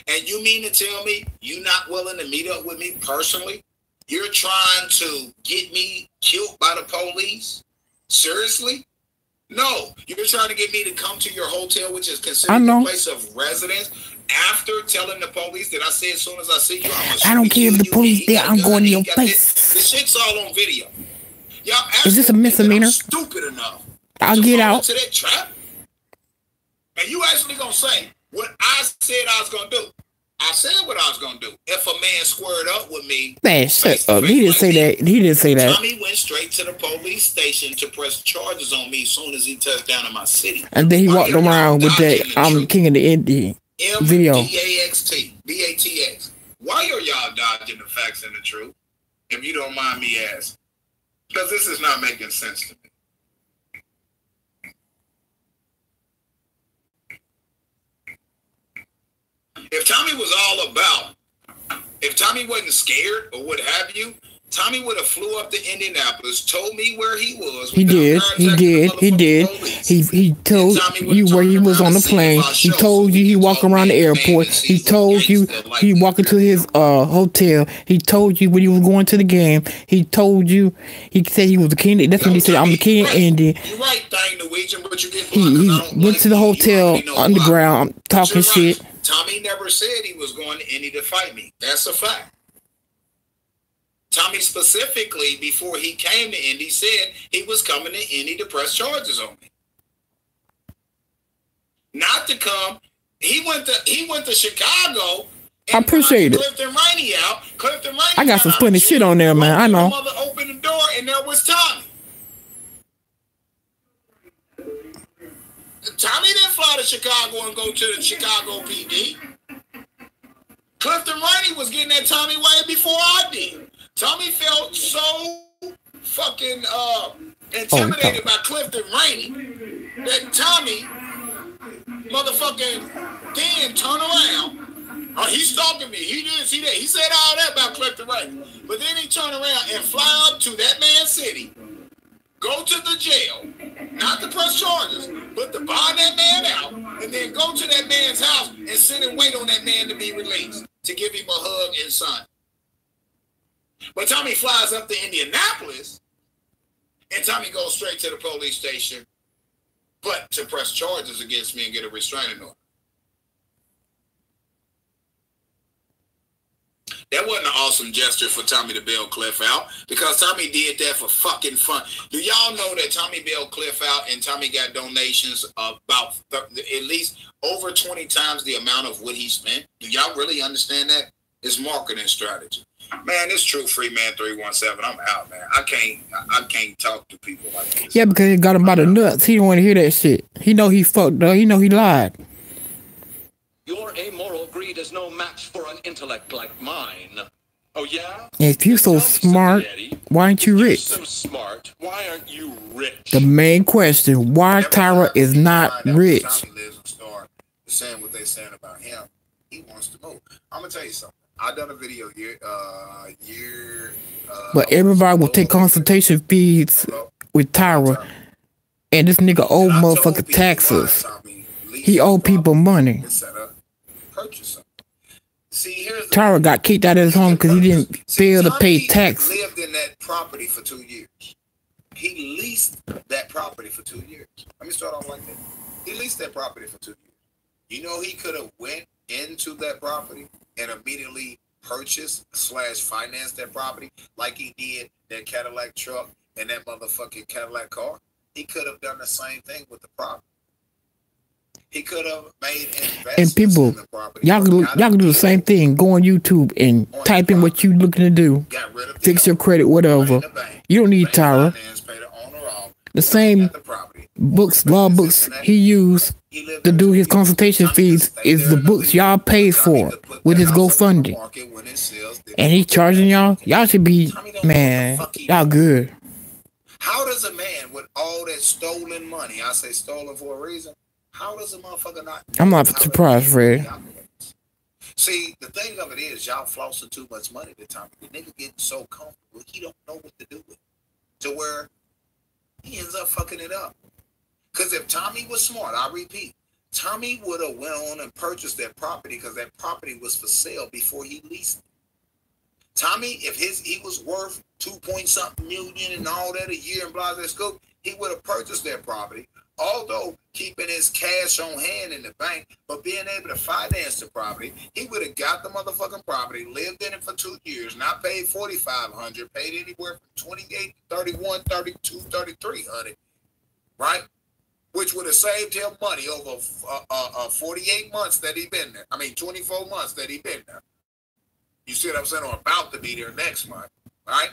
And you mean to tell me you not willing to meet up with me personally? You're trying to get me killed by the police? Seriously? No. You're trying to get me to come to your hotel, which is considered a place of residence, after telling the police that I said as soon as I see you, I don't care if the police there, I'm going in your face. This shit's all on video. Y'all is this a misdemeanor? Stupid enough. I'll get out. To that trap? And you actually gonna say what I said I was gonna do? I said what I was gonna do. If a man squared up with me, man, shut up. He didn't say that. He didn't say that. Tommy went straight to the police station to press charges on me as soon as he touched down in my city. And then he walked around with that I'm the king of the Indian video. BATX. Why are y'all dodging the facts and the truth? If you don't mind me asking. Because this is not making sense to me. If Tommy was all about, if Tommy wasn't scared or what have you, Tommy would have flew up to Indianapolis, told me where he was. He did. He told you where he was on the plane. He told you he walked around the airport. He told you he walked into his hotel. He told you when he was going to the game. He told you he said he was the king. That's when he said I'm the king of Indy. You're right, thing Norwegian, but you get he went to the hotel underground talking shit. Tommy never said he was going to Indy to fight me. That's a fact. Tommy specifically, before he came to Indy, said he was coming to Indy to press charges on me. Not to come. He went to Chicago. I appreciate it. Clifton Rainey out. Clifton Rainey. I got some funny shit on there, man. I know. Mother opened the door and there was Tommy. Tommy didn't fly to Chicago and go to the Chicago PD. Clifton Rainey was getting that Tommy way before I did. Tommy felt so fucking intimidated by Clifton Rainey that Tommy motherfucking then turned around. Oh, he's stalking me. He didn't see that. He said all that about Clifton Rainey. But then he turned around and fly up to that man's city, go to the jail, not to press charges, but to buy that man out, and then go to that man's house and sit and wait on that man to be released, to give him a hug and sign. But Tommy flies up to Indianapolis, and Tommy goes straight to the police station, but to press charges against me and get a restraining order. That wasn't an awesome gesture for Tommy to bail Cliff out, because Tommy did that for fucking fun. Do y'all know that Tommy bailed Cliff out and Tommy got donations of about at least over 20 times the amount of what he spent? Do y'all really understand that? It's marketing strategy. Man, it's true. Freeman 317. I'm out, man. I can't talk to people like this. Yeah, because he got him by the nuts. He don't want to hear that shit. He know he fucked up. He know he lied. Your amoral greed is no match for an intellect like mine. Oh yeah? If you so smart, why aren't you rich? So smart, why aren't you rich? The main question, why Tyra is not rich? Tommy lives and start saying what they saying about him. He wants to move. I'm gonna tell you something. I done a video but everybody will take consultation fees with Tyra, and this nigga owe motherfucking taxes. He owe people money. See, Tyra got kicked out of his home because he didn't fail to pay tax. He lived in that property for 2 years. He leased that property for 2 years. Let me start off like that. He leased that property for 2 years. You know, he could have went into that property and immediately purchased / financed that property like he did that Cadillac truck and that motherfucking Cadillac car. He could have done the same thing with the property. He could have made investments and people, in the property. y'all can do the same thing. Go on YouTube and type in what you looking to do. Fix your credit, whatever. You don't need Tyra. The same books, law books he used to do his consultation fees is the books y'all paid for with his GoFundMe. And he charging y'all? Y'all should be, man, y'all good. How does a man with all that stolen money, I say stolen for a reason, how does a motherfucker not? I'm not surprised, Fred. See, the thing of it is, y'all flossing too much money at the time. The nigga getting so comfortable, he don't know what to do with it. To where he ends up fucking it up. Because if Tommy was smart, I repeat, Tommy would have went on and purchased that property because that property was for sale before he leased it. Tommy, if he was worth 2-point-something million and all that a year and blah, blah, scope, he would have purchased that property, although keeping his cash on hand in the bank, but being able to finance the property, he would have got the motherfucking property, lived in it for 2 years, not paid $4,500, paid anywhere from 28, 31, 32, 3,300, right? Which would have saved him money over 48 months that he been there. I mean, 24 months that he been there. You see what I'm saying? Or about to be there next month, right?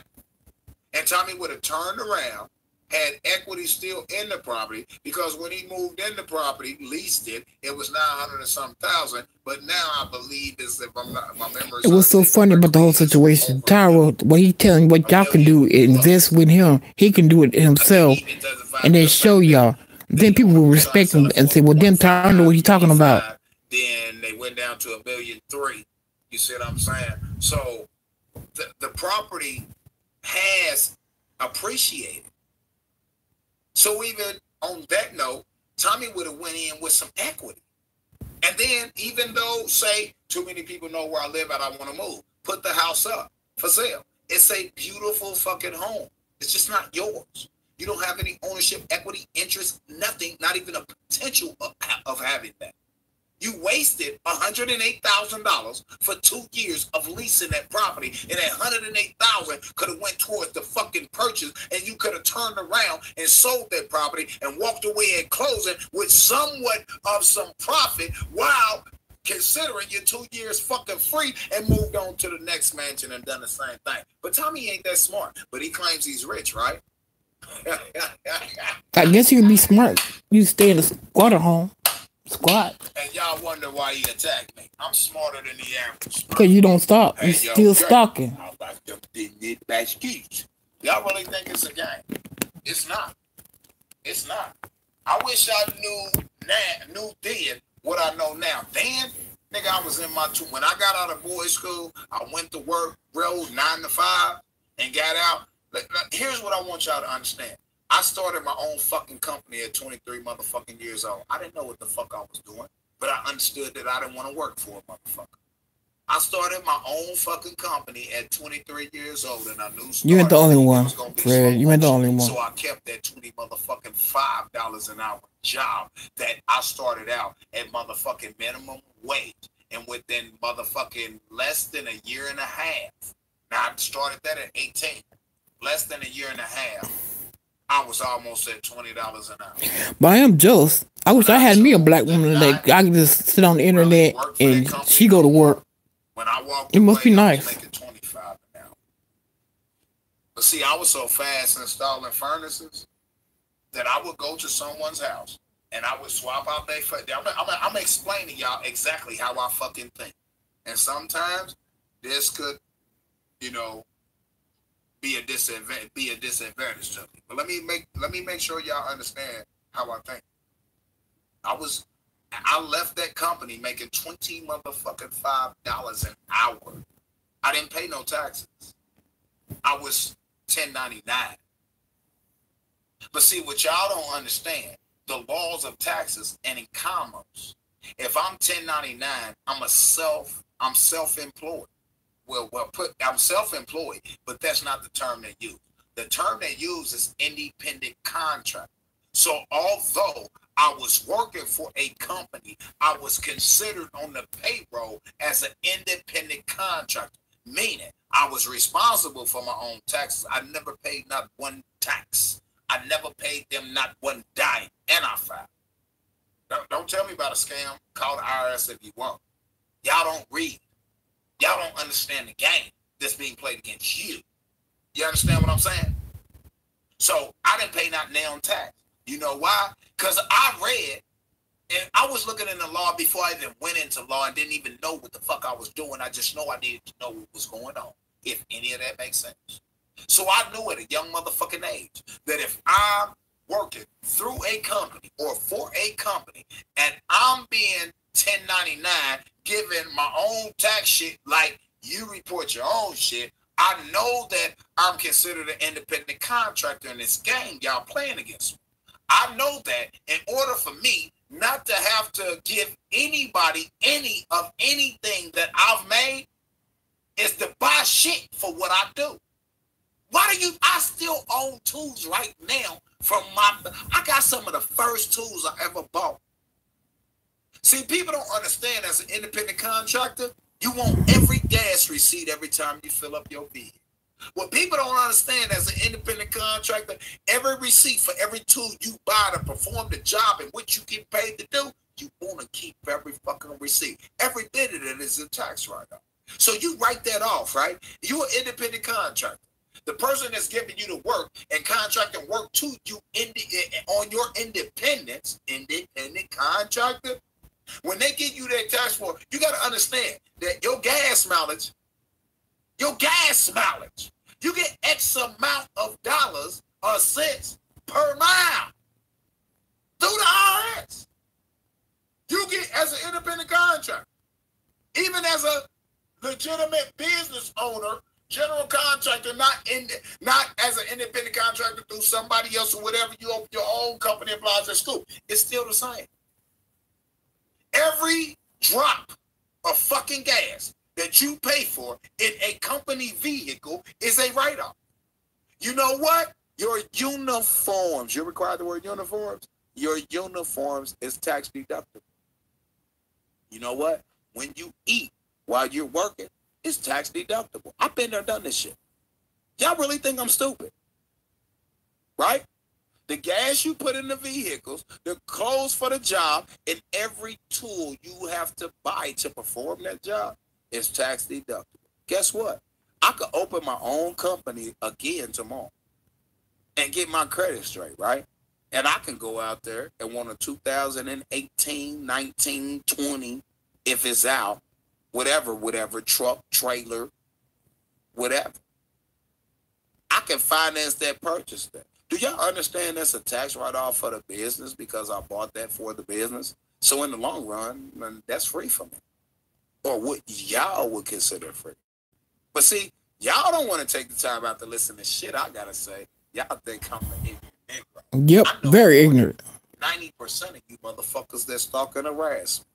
And Tommy would have turned around, had equity still in the property, because when he moved in the property, leased it, it was 900 and some thousand, but now I believe is if I'm not, my memory. It was so funny about the whole situation. Tyra, what he telling what y'all can do, invest with him. He can do it himself, and then show y'all. Then people will respect him and say, "Well, then Tyra know what he's talking about." Then they went down to $1.3 million. You see what I'm saying? So the property has appreciated. So even on that note, Tommy would have went in with some equity. And then even though, say, too many people know where I live at, I want to move, put the house up for sale. It's a beautiful fucking home. It's just not yours. You don't have any ownership, equity, interest, nothing, not even a potential of having that. You wasted $108,000 for 2 years of leasing that property, and that $108,000 could have went towards the fucking purchase, and you could have turned around and sold that property and walked away at closing with somewhat of some profit, while considering you're 2 years fucking free, and moved on to the next mansion and done the same thing. But Tommy ain't that smart, but he claims he's rich, right? I guess you can be smart. You stay in a squatter home. Squat. And y'all wonder why he attacked me. I'm smarter than the average. Because you don't stop. Hey, you're still stalking. I like them baskeets. Y'all really think it's a game? It's not. It's not. I wish I knew then what I know now. Then, nigga, I was in my when I got out of boys' school, I went to work, rose 9 to 5, and got out. Here's what I want y'all to understand. I started my own fucking company at 23 motherfucking years old. I didn't know what the fuck I was doing, but I understood that I didn't want to work for a motherfucker. I started my own fucking company at 23 years old, and I knew You ain't the only it one, was gonna be Fred. You ain't the slow only motion. one. So I kept that $25 an hour job that I started out at motherfucking minimum wage, and within motherfucking less than a year and a half. Now I started that at 18. Less than a year and a half, I was almost at $20 an hour. But I am jealous. I wish I had me a black woman that I could just sit on the internet and she go to work. When I walked it must be away, nice. I was making $25 an hour. But see, I was so fast installing furnaces that I would go to someone's house and I would swap out their furnace. I'm explaining y'all exactly how I fucking think. And sometimes this could, you know, be a disadvantage to me. But let me make sure y'all understand how I think. I left that company making $5 an hour. I didn't pay no taxes. I was 1099. But see, what y'all don't understand, the laws of taxes and in commerce. If I'm 1099, I'm self-employed. I'm self-employed, but that's not the term they use. The term they use is independent contractor. So although I was working for a company, I was considered on the payroll as an independent contractor, meaning I was responsible for my own taxes. I never paid not one tax. I never paid them not one dime, and I filed. Don't tell me about a scam. Call the IRS if you want. Y'all don't read. Y'all don't understand the game that's being played against you. You understand what I'm saying? So I didn't pay not nail tax. You know why? Because I read, and I was looking in the law before I even went into law and didn't even know what the fuck I was doing. I just know I needed to know what was going on, if any of that makes sense. So I knew at a young motherfucking age that if I'm working through a company or for a company and I'm being 1099, given my own tax shit, like you report your own shit, I know that I'm considered an independent contractor in this game y'all playing against me. I know that in order for me not to have to give anybody any of anything that I've made is to buy shit for what I do. I still own tools right now I got some of the first tools I ever bought. See, people don't understand as an independent contractor, you want every gas receipt every time you fill up your vehicle. What people don't understand as an independent contractor, every receipt for every tool you buy to perform the job in which you get paid to do, you want to keep every fucking receipt. Every bit of it is a tax write-off. So you write that off, right? You're an independent contractor. The person that's giving you the work and contracting work to you on your independence, independent contractor, when they give you that tax form, you got to understand that your gas mileage, you get X amount of dollars or cents per mile through the IRS. You get as an independent contractor, even as a legitimate business owner, general contractor, not as an independent contractor through somebody else or whatever, you open your own company applies at school. It's still the same. Every drop of fucking gas that you pay for in a company vehicle is a write-off. You know what? Your uniforms, you require the word uniforms? Your uniforms is tax deductible. You know what? When you eat while you're working, it's tax deductible. I've been there, done this shit. Y'all really think I'm stupid? Right? The gas you put in the vehicles, the clothes for the job, and every tool you have to buy to perform that job is tax deductible. Guess what? I could open my own company again tomorrow and get my credit straight, right? And I can go out there and want a 2018, 19, 20, if it's out, whatever, truck, trailer, whatever. I can finance that purchase there. Do y'all understand that's a tax write-off for the business because I bought that for the business? So in the long run, that's free for me. Or what y'all would consider free. But see, y'all don't want to take the time out to listen to shit I gotta say. Y'all think I'm an ignorant. Yep, very ignorant. 90% of you motherfuckers that stalk and harass me.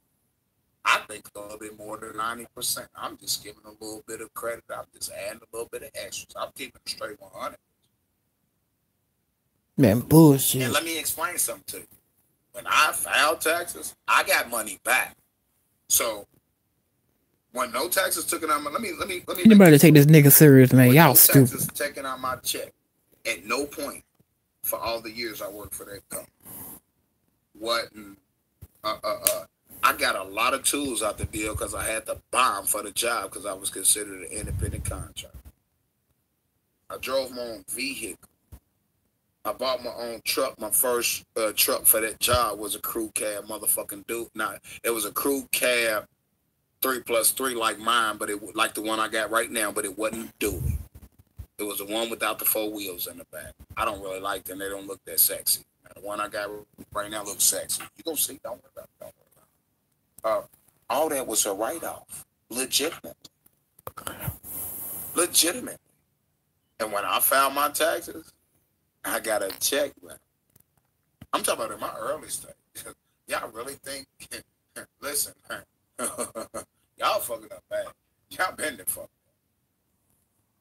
I think a little bit more than 90%. I'm just giving a little bit of credit. I'm just adding a little bit of extras. I'm keeping it straight 100. Man, bullshit. And let me explain something to you. When I filed taxes, I got money back. So when no taxes took it out, let me. Anybody take this nigga serious, man? Y'all no stupid. Taxes taking out my check at no point for all the years I worked for that company. I got a lot of tools out the deal because I had to buy them for the job because I was considered an independent contractor. I drove my own vehicle. I bought my own truck. My first truck for that job was a crew cab motherfucking dude. Now, it was a crew cab 3+3 like mine, but it like the one I got right now, but it wasn't Dewey. It was the one without the 4 wheels in the back. I don't really like them. They don't look that sexy. Now, the one I got right now looks sexy. You gonna see? Don't worry about it. Don't worry about it. All that was a write-off. Legitimately. And when I filed my taxes, I got a check back. I'm talking about in my early stage. Y'all really think, listen, y'all fucking up bad. Y'all been the fuck.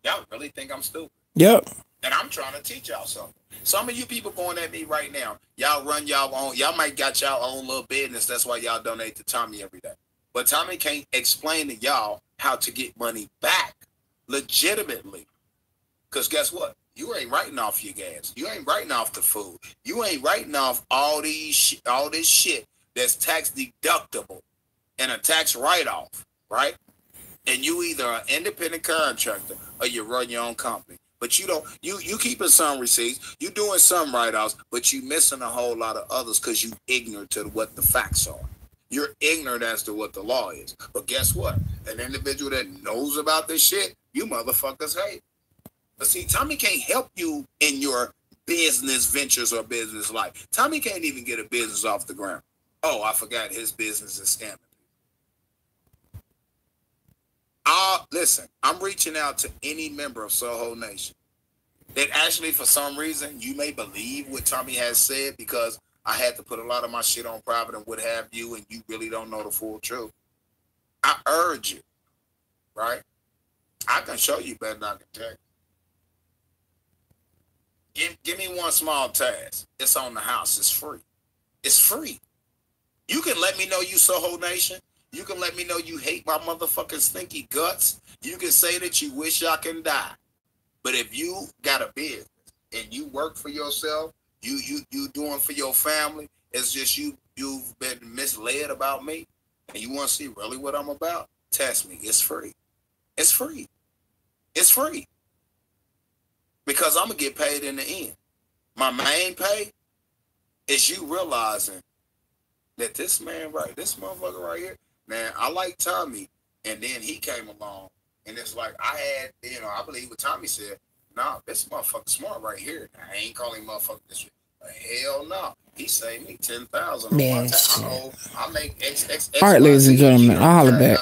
Y'all really think I'm stupid. Yep. And I'm trying to teach y'all something. Some of you people going at me right now, y'all run y'all own, y'all might got y'all own little business. That's why y'all donate to Tommy every day. But Tommy can't explain to y'all how to get money back legitimately. Because guess what? You ain't writing off your gas. You ain't writing off the food. You ain't writing off all this shit that's tax deductible and a tax write-off, right? And you either an independent contractor or you run your own company. But you don't, you keeping some receipts, you doing some write-offs, but you missing a whole lot of others because you ignorant to what the facts are. You're ignorant as to what the law is. But guess what? An individual that knows about this shit, you motherfuckers hate. But see, Tommy can't help you in your business ventures or business life. Tommy can't even get a business off the ground. Oh, I forgot his business is scamming. Listen, I'm reaching out to any member of Soho Nation that actually, for some reason, you may believe what Tommy has said because I had to put a lot of my shit on private and what have you, and you really don't know the full truth. I urge you, right? I can show you better than I can tell you. Give me one small task. It's on the house. It's free. It's free. You can let me know you Soho Nation. You can let me know you hate my motherfucking stinky guts. You can say that you wish I can die. But if you got a business and you work for yourself, you doing for your family, it's just you've been misled about me, and you want to see really what I'm about, test me. It's free. It's free. It's free. Because I'm going to get paid in the end. My main pay is you realizing that this man this motherfucker right here, man, I like Tommy. And then he came along. And it's like, I believe what Tommy said. Nah, this motherfucker smart right here. I ain't calling motherfucker this shit. Hell no. He saved me $10,000. Man, I make X. all right, ladies and gentlemen, I'll holler back.